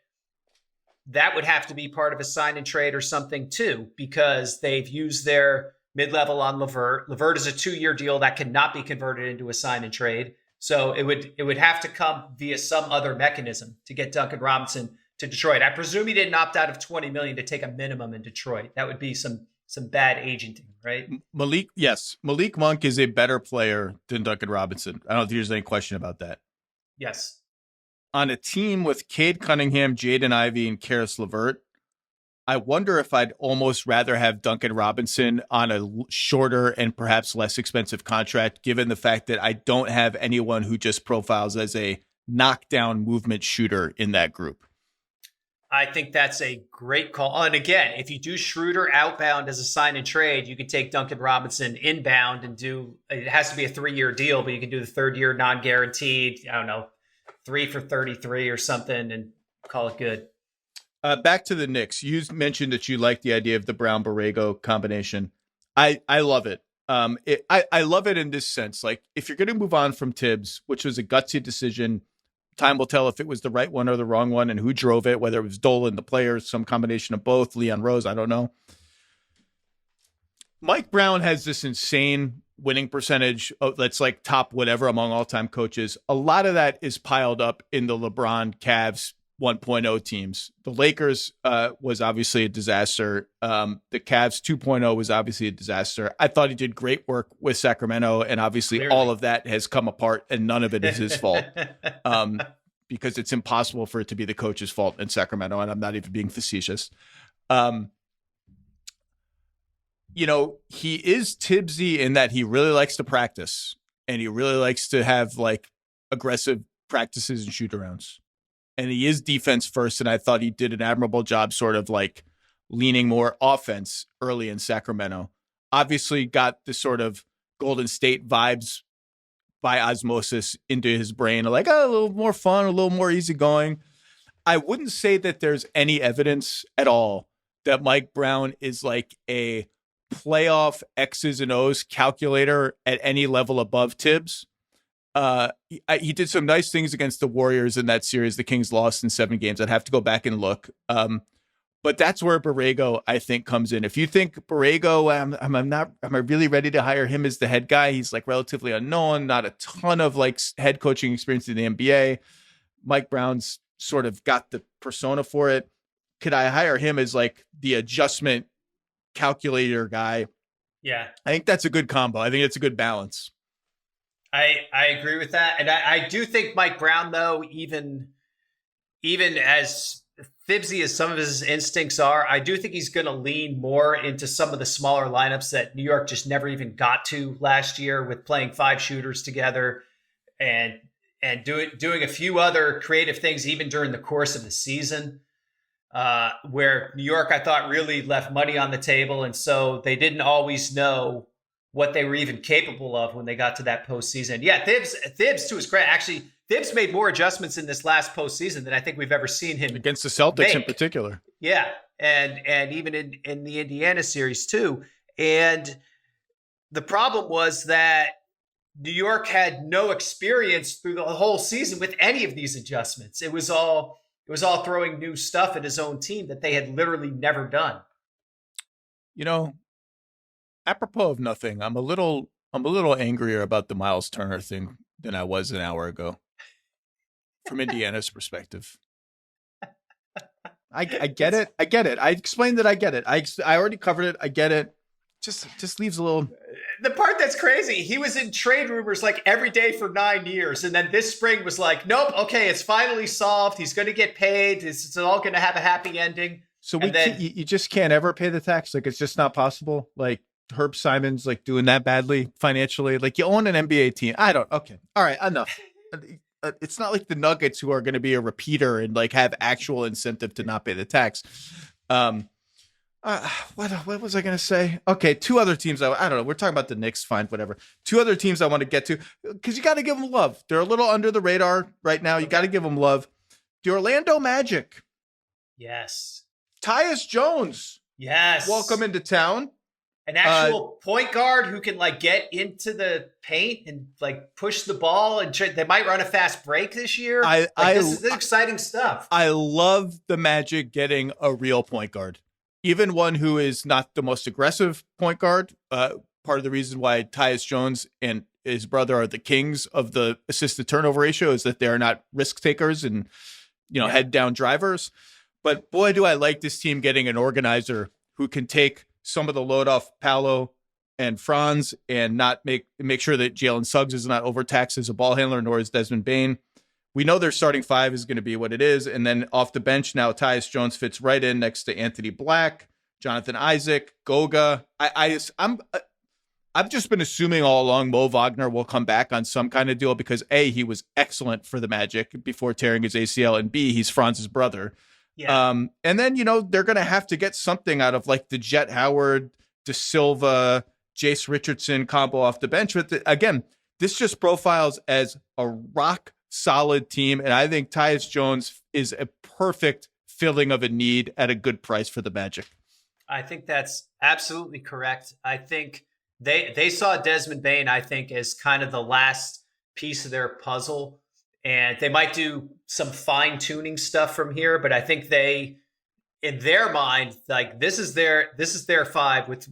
Speaker 3: that would have to be part of a sign and trade or something too, because they've used their mid-level on LeVert. LeVert is a 2-year deal that cannot be converted into a sign and trade. So it would have to come via some other mechanism to get Duncan Robinson to Detroit. I presume he didn't opt out of 20 million to take a minimum in Detroit. That would be some bad agenting, right?
Speaker 1: Malik Monk is a better player than Duncan Robinson. I don't think there's any question about that.
Speaker 3: Yes.
Speaker 1: On a team with Cade Cunningham, Jaden Ivey, and Karis LeVert, I wonder if I'd almost rather have Duncan Robinson on a shorter and perhaps less expensive contract, given the fact that I don't have anyone who just profiles as a knockdown movement shooter in that group.
Speaker 3: I think that's a great call. And again, if you do Schroeder outbound as a sign and trade, you could take Duncan Robinson inbound and it has to be a 3-year deal, but you can do the 3rd year non-guaranteed, I don't know, 3 for 33 or something and call it good.
Speaker 1: Back to the Knicks. You mentioned that you like the idea of the Brown-Borrego combination. I love it. I love it in this sense. Like, if you're going to move on from Tibbs, which was a gutsy decision, time will tell if it was the right one or the wrong one and who drove it, whether it was Dolan, the players, some combination of both, Leon Rose, I don't know. Mike Brown has this insane winning percentage that's like top whatever among all-time coaches. A lot of that is piled up in the LeBron Cavs 1.0 teams. The Lakers was obviously a disaster. The Cavs 2.0 was obviously a disaster. I thought he did great work with Sacramento, and obviously Clearly. All of that has come apart, and none of it is his fault. Because it's impossible for it to be the coach's fault in Sacramento, and I'm not even being facetious. He is Tibbsy in that he really likes to practice, and he really likes to have like aggressive practices and shoot-arounds. And he is defense first, and I thought he did an admirable job sort of like leaning more offense early in Sacramento. Obviously got the sort of Golden State vibes by osmosis into his brain, like a little more fun, a little more easygoing. I wouldn't say that there's any evidence at all that Mike Brown is like a playoff X's and O's calculator at any level above Tibbs. He did some nice things against the Warriors in that series. The Kings lost in 7 games. I'd have to go back and look. But that's where Borrego, I think, comes in. If you think Borrego, am I really ready to hire him as the head guy? He's like relatively unknown, not a ton of like head coaching experience in the NBA. Mike Brown's sort of got the persona for it. Could I hire him as like the adjustment calculator guy?
Speaker 3: Yeah.
Speaker 1: I think that's a good combo. I think it's a good balance.
Speaker 3: I agree with that. And I do think Mike Brown, though, even as fibsy as some of his instincts are, I do think he's going to lean more into some of the smaller lineups that New York just never even got to last year, with playing 5 shooters together and doing a few other creative things even during the course of the season, where New York, I thought, really left money on the table. And so they didn't always know what they were even capable of when they got to that postseason. Yeah, Thibs to his credit, actually, Thibs made more adjustments in this last postseason than I think we've ever seen him
Speaker 1: against the Celtics make. In particular.
Speaker 3: Yeah, and even in the Indiana series too. And the problem was that New York had no experience through the whole season with any of these adjustments. It was all throwing new stuff at his own team that they had literally never done.
Speaker 1: Apropos of nothing, I'm a little angrier about the Myles Turner thing than I was an hour ago. From Indiana's perspective, I get it. I get it. I explained that I get it. I already covered it. I get it. Just leaves a little.
Speaker 3: The part that's crazy, he was in trade rumors like every day for 9 years, and then this spring was like, nope, okay, it's finally solved. He's going to get paid. It's all going to have a happy ending.
Speaker 1: So you just can't ever pay the tax. Like, it's just not possible. Like, Herb Simon's like doing that badly financially. Like, you own an NBA team. Okay. All right. Enough. It's not like the Nuggets, who are going to be a repeater and like have actual incentive to not pay the tax. What was I going to say? Okay. 2 other teams. I don't know. We're talking about the Knicks. Fine. Whatever. 2 other teams I want to get to, because you got to give them love. They're a little under the radar right now. You got to give them love. The Orlando Magic.
Speaker 3: Yes.
Speaker 1: Tyus Jones.
Speaker 3: Yes.
Speaker 1: Welcome into town.
Speaker 3: An actual point guard who can like get into the paint and like push the ball, and they might run a fast break this year. This is exciting stuff. I love
Speaker 1: the Magic getting a real point guard, even one who is not the most aggressive point guard. Part of the reason why Tyus Jones and his brother are the kings of the assisted turnover ratio is that they're not risk takers and head down drivers. But boy, do I like this team getting an organizer who can take some of the load off Paolo and Franz and not make sure that Jalen Suggs is not overtaxed as a ball handler, nor is Desmond Bane. we know their starting five is going to be what it is. And then off the bench now, Tyus Jones fits right in next to Anthony Black, Jonathan Isaac, Goga. I've just been assuming all along Mo Wagner will come back on some kind of deal because A, he was excellent for the Magic before tearing his ACL, and B, he's Franz's brother.
Speaker 3: Yeah.
Speaker 1: And then, they're going to have to get something out of like the Jet Howard, De Silva, Jace Richardson combo off the bench. But again, this just profiles as a rock solid team. And I think Tyus Jones is a perfect filling of a need at a good price for the Magic.
Speaker 3: I think that's absolutely correct. I think they saw Desmond Bane, I think, as kind of the last piece of their puzzle. And they might do some fine tuning stuff from here, but I think they, in their mind, like this is their five with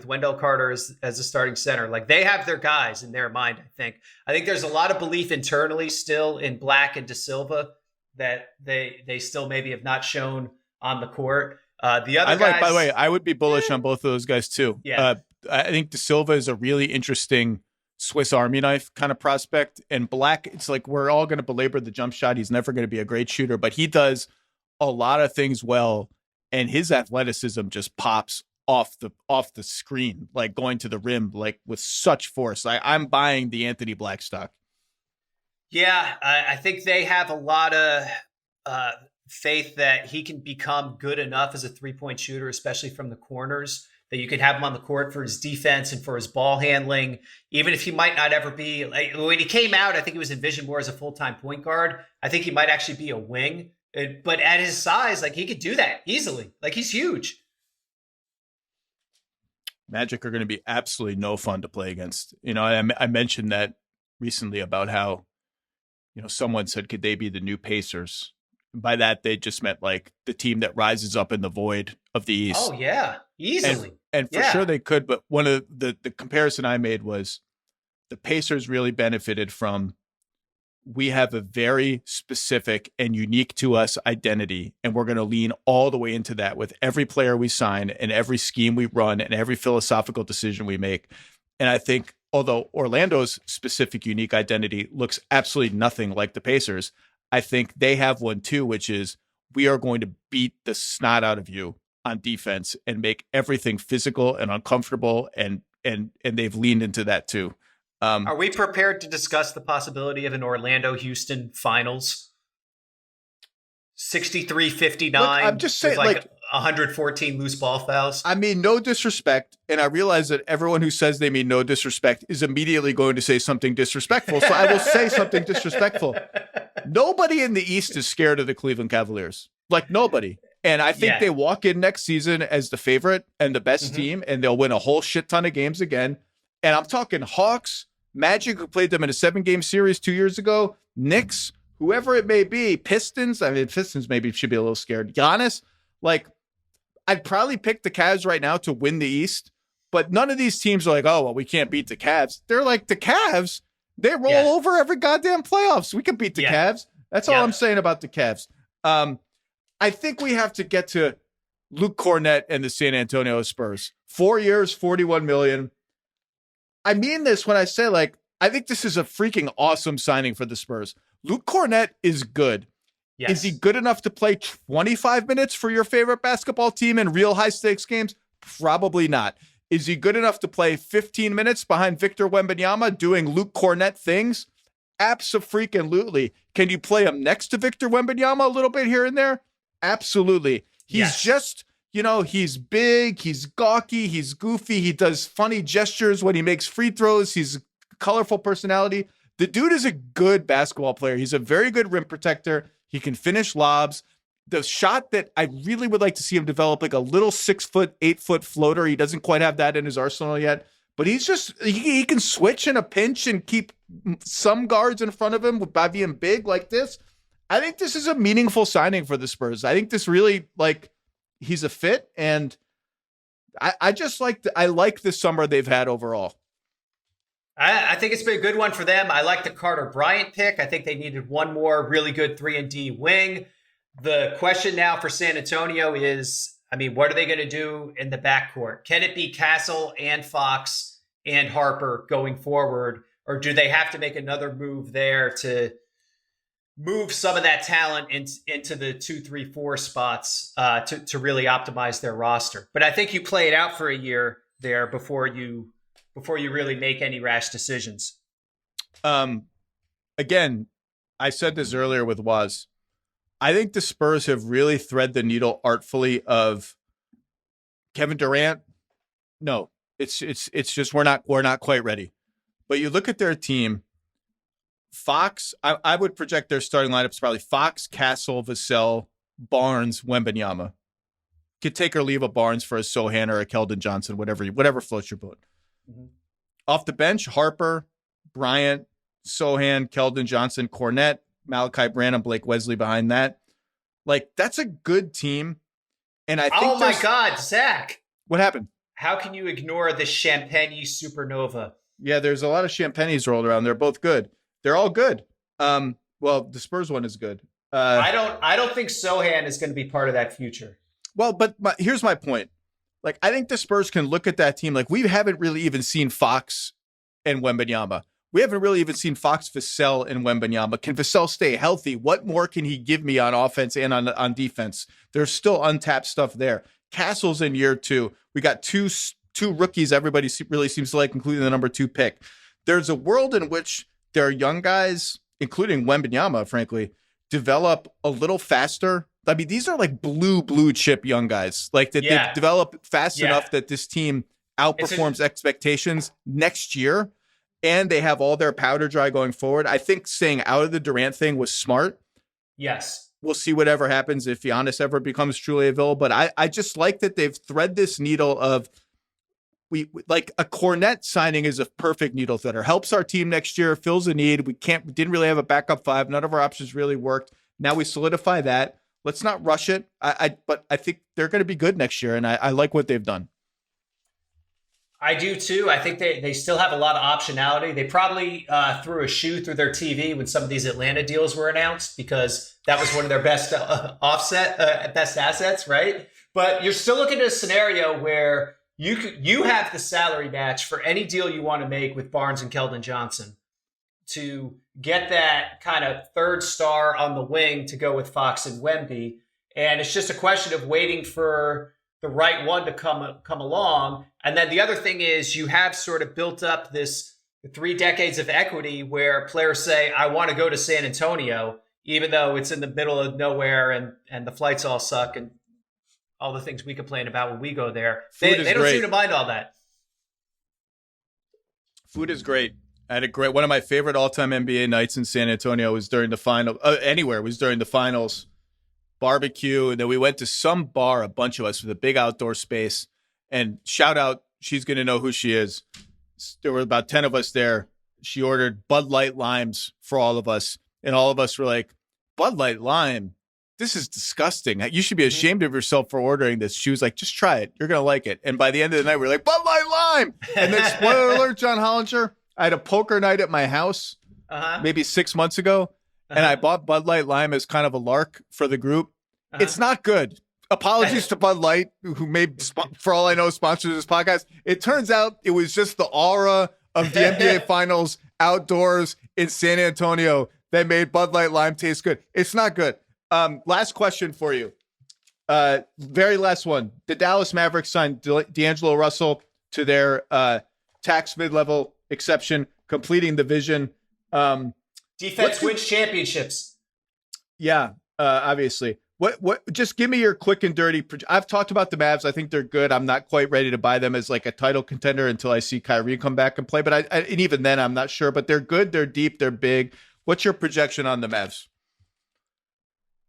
Speaker 3: Wendell Carter as a starting center. Like they have their guys in their mind. I think there's a lot of belief internally still in Black and De Silva that they still maybe have not shown on the court. The other guys,
Speaker 1: by the way, I would be bullish on both of those guys too.
Speaker 3: Yeah.
Speaker 1: I think De Silva is a really interesting Swiss Army knife kind of prospect, and Black, it's like we're all going to belabor the jump shot. He's never going to be a great shooter, but he does a lot of things well, and his athleticism just pops off the screen, like going to the rim, like with such force. I'm buying the Anthony Black stock.
Speaker 3: Yeah, I think they have a lot of faith that he can become good enough as a 3-point shooter, especially from the corners, that you can have him on the court for his defense and for his ball handling, even if he might not ever be, like when he came out, I think he was envisioned more as a full-time point guard. I think he might actually be a wing, but at his size, like he could do that easily. Like he's huge.
Speaker 1: Magic are going to be absolutely no fun to play against. I mentioned that recently about how, someone said, could they be the new Pacers? By that, they just meant like the team that rises up in the void of the East.
Speaker 3: Oh, yeah. Easily.
Speaker 1: And for sure they could. But one of the comparison I made was the Pacers really benefited from, we have a very specific and unique to us identity, and we're going to lean all the way into that with every player we sign and every scheme we run and every philosophical decision we make. And I think, although Orlando's specific unique identity looks absolutely nothing like the Pacers, I think they have one too, which is we are going to beat the snot out of you on defense and make everything physical and uncomfortable. And they've leaned into that too.
Speaker 3: Are we prepared to discuss the possibility of an Orlando-Houston finals? 63-59.
Speaker 1: Look, I'm just saying,
Speaker 3: like 114 loose ball fouls.
Speaker 1: I mean, no disrespect. And I realize that everyone who says they mean no disrespect is immediately going to say something disrespectful. So I will say something disrespectful. Nobody in the East is scared of the Cleveland Cavaliers. Like nobody. And I think they walk in next season as the favorite and the best team, and they'll win a whole shit ton of games again. And I'm talking Hawks, Magic, who played them in a 7-game series 2 years ago, Knicks, whoever it may be, Pistons. I mean, Pistons maybe should be a little scared. Giannis, like, I'd probably pick the Cavs right now to win the East, but none of these teams are like, oh, well, we can't beat the Cavs. They're like, the Cavs, they roll over every goddamn playoffs. We can beat the Cavs. That's all I'm saying about the Cavs. I think we have to get to Luke Cornett and the San Antonio Spurs. 4 years, $41 million. I mean this when I say, like, I think this is a freaking awesome signing for the Spurs. Luke Cornett is good. Yes. Is he good enough to play 25 minutes for your favorite basketball team in real high-stakes games? Probably not. Is he good enough to play 15 minutes behind Victor Wembanyama doing Luke Cornett things? Abso-freaking-lutely. Can you play him next to Victor Wembanyama a little bit here and there? Absolutely. He's just, he's big, he's gawky, he's goofy, he does funny gestures when he makes free throws, he's a colorful personality. The dude is a good basketball player. He's a very good rim protector. He can finish lobs. The shot that I really would like to see him develop, like a little 6-foot, 8-foot floater. He doesn't quite have that in his arsenal yet, but he's just, he can switch in a pinch and keep some guards in front of him by being big like this. I think this is a meaningful signing for the Spurs. I think this really, like, he's a fit, and I just I like the summer they've had overall.
Speaker 3: I think it's been a good one for them. I like the Carter Bryant pick. I think they needed one more really good 3-and-D wing. The question now for San Antonio is, I mean, what are they going to do in the backcourt? Can it be Castle and Fox and Harper going forward, or do they have to make another move there to move some of that talent into the 2, 3, 4 spots to really optimize their roster. But I think you play it out for a year there before you really make any rash decisions.
Speaker 1: Again, I said this earlier with Woz. I think the Spurs have really thread the needle artfully of Kevin Durant. No, it's just we're not quite ready. But you look at their team, Fox, I would project their starting lineups probably Fox, Castle, Vassell, Barnes, Wembanyama. Could take or leave a Barnes for a Sohan or a Keldon Johnson, whatever floats your boat. Mm-hmm. Off the bench, Harper, Bryant, Sohan, Keldon Johnson, Cornette, Malachi Branham, Blake Wesley behind that. Like, that's a good team. And I think
Speaker 3: oh my God, Zach.
Speaker 1: What happened?
Speaker 3: How can you ignore the Champagne Supernova?
Speaker 1: Yeah, there's a lot of Champagnes rolled around. They're both good. They're all good. Well, the Spurs one is good.
Speaker 3: I don't think Sohan is going to be part of that future.
Speaker 1: Well, but here's my point. Like, I think the Spurs can look at that team. Like, we haven't really even seen Fox and Wembanyama. We haven't really even seen Fox, Vassell, and Wembanyama. Can Vassell stay healthy? What more can he give me on offense and on defense? There's still untapped stuff there. Castle's in year 2. We got two rookies everybody really seems to like, including the number 2 pick. There's a world in which there are young guys, including Wembanyama, frankly, develop a little faster. I mean, these are like blue chip young guys. Like that they develop fast enough that this team outperforms expectations next year. And they have all their powder dry going forward. I think staying out of the Durant thing was smart.
Speaker 3: Yes.
Speaker 1: We'll see whatever happens if Giannis ever becomes truly available. But I just like that they've thread this needle of we like a Cornette signing is a perfect needle threader. Helps our team next year, fills a need. We didn't really have a backup 5. None of our options really worked. Now we solidify that. Let's not rush it. But I think they're going to be good next year, and I like what they've done.
Speaker 3: I do too. I think they still have a lot of optionality. They probably threw a shoe through their TV when some of these Atlanta deals were announced because that was one of their best best assets, right? But you're still looking at a scenario where you have the salary match for any deal you want to make with Barnes and Keldon Johnson to get that kind of third star on the wing to go with Fox and Wemby. And it's just a question of waiting for the right one to come along. And then the other thing is you have sort of built up this 3 decades of equity where players say, I want to go to San Antonio, even though it's in the middle of nowhere and the flights all suck and all the things we complain about when we go there. They don't seem to mind all that.
Speaker 1: Food is great. I had one of my favorite all-time NBA nights in San Antonio was during the final. Anywhere was during the finals. Barbecue, and then we went to some bar, a bunch of us, with a big outdoor space. And shout out, she's going to know who she is. There were about 10 of us there. She ordered Bud Light limes for all of us, and all of us were like, Bud Light lime? This is disgusting. You should be ashamed of yourself for ordering this. She was like, just try it. You're going to like it. And by the end of the night, we were like, Bud Light lime! And then, spoiler alert, John Hollinger, I had a poker night at my house maybe 6 months ago. And I bought Bud Light Lime as kind of a lark for the group. It's not good. Apologies to Bud Light, who may, for all I know, sponsor this podcast. It turns out it was just the aura of the NBA Finals outdoors in San Antonio that made Bud Light Lime taste good. It's not good. Last question for you. Very last one. The Dallas Mavericks signed D'Angelo Russell to their tax mid-level exception, completing the vision.
Speaker 3: Defense wins championships.
Speaker 1: Yeah, obviously. What? Just give me your quick and dirty. I've talked about the Mavs. I think they're good. I'm not quite ready to buy them as like a title contender until I see Kyrie come back and play. But and even then, I'm not sure. But they're good. They're deep. They're big. What's your projection on the Mavs?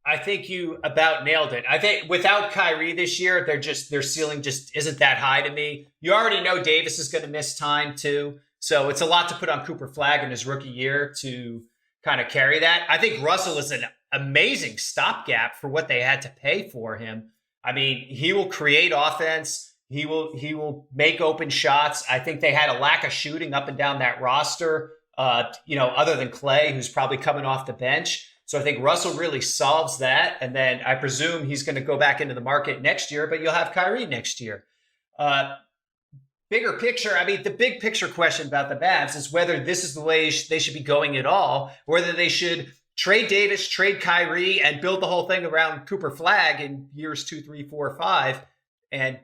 Speaker 3: I think you about nailed it. I think without Kyrie this year, their ceiling just isn't that high to me. You already know Davis is going to miss time too. So it's a lot to put on Cooper Flagg in his rookie year to kind of carry that. I think Russell is an amazing stopgap for what they had to pay for him. I mean, he will create offense. He will make open shots. I think they had a lack of shooting up and down that roster, other than Clay, who's probably coming off the bench. So I think Russell really solves that. And then I presume he's going to go back into the market next year, but you'll have Kyrie next year. Bigger picture, I mean, the big picture question about the Mavs is whether this is the way they should be going at all, or whether they should trade Davis, trade Kyrie, and build the whole thing around Cooper Flagg in years 2, 3, 4, 5, and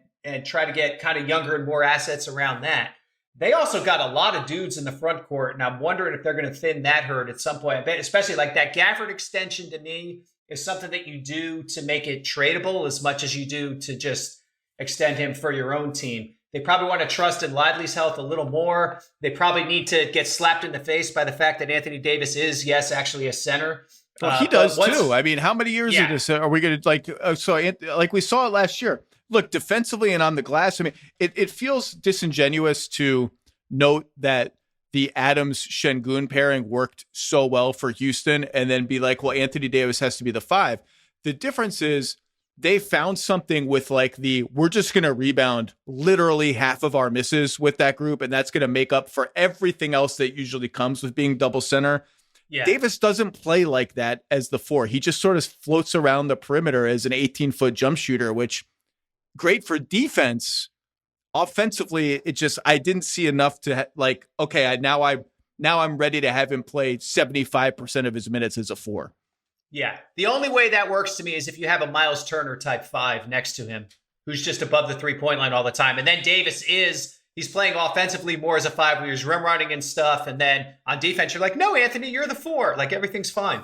Speaker 3: try to get kind of younger and more assets around that. They also got a lot of dudes in the front court, and I'm wondering if they're going to thin that herd at some point. I bet, especially like that Gafford extension to me is something that you do to make it tradable as much as you do to just extend him for your own team. They probably want to trust in Lively's health a little more. They probably need to get slapped in the face by the fact that Anthony Davis is, yes, actually a center.
Speaker 1: Well, he does too. I mean, how many years of this are we going to like we saw it last year? Look, defensively and on the glass, I mean, it feels disingenuous to note that the Adams-Şengün pairing worked so well for Houston and then be like, well, Anthony Davis has to be the 5. The difference is they found something with like we're just going to rebound literally half of our misses with that group, and that's going to make up for everything else that usually comes with being double center. Yeah. Davis doesn't play like that as the 4. He just sort of floats around the perimeter as an 18-foot jump shooter, which great for defense. Offensively, I didn't see enough to like, okay, now I'm ready to have him play 75% of his minutes as a 4.
Speaker 3: Yeah. The only way that works to me is if you have a Myles Turner type 5 next to him, who's just above the 3-point line all the time. And then Davis he's playing offensively more as a 5 where he's rim running and stuff. And then on defense, you're like, no, Anthony, you're the 4. Like everything's fine.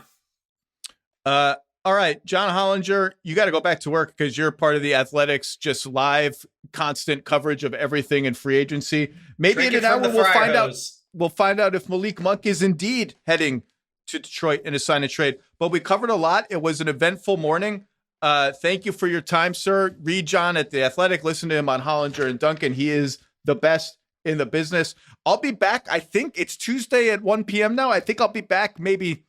Speaker 1: All right, John Hollinger, you got to go back to work because you're part of the Athletics, just live, constant coverage of everything in free agency. Maybe in an hour we'll find out if Malik Monk is indeed heading to Detroit in a sign and trade. But we covered a lot. It was an eventful morning. Thank you for your time, sir. Read John at The Athletic. Listen to him on Hollinger and Duncan. He is the best in the business. I'll be back. I think it's Tuesday at 1 p.m. now. I think I'll be back maybe.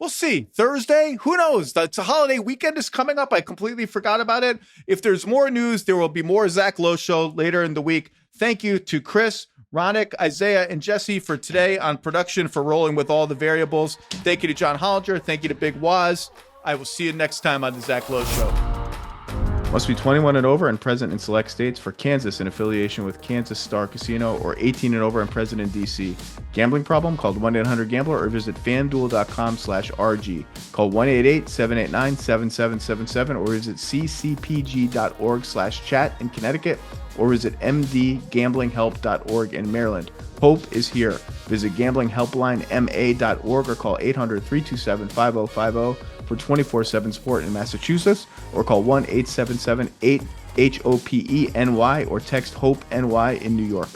Speaker 1: We'll see. Thursday? Who knows? It's a holiday weekend is coming up. I completely forgot about it. If there's more news, there will be more Zach Lowe Show later in the week. Thank you to Chris, Ronak, Isaiah, and Jesse for today on production for rolling with all the variables. Thank you to John Hollinger. Thank you to Big Wos. I will see you next time on the Zach Lowe Show. Must be 21 and over and present in select states. For Kansas in affiliation with Kansas Star Casino, or 18 and over and present in D.C. Gambling problem? Call 1-800-GAMBLER or visit FanDuel.com/RG. Call 1-888-789-7777 or visit ccpg.org/chat in Connecticut or visit mdgamblinghelp.org in Maryland. Hope is here. Visit gamblinghelplinema.org or call 800-327-5050 for 24/7 support in Massachusetts, or call 1-877-8-HOPE-NY or text HOPE-NY in New York.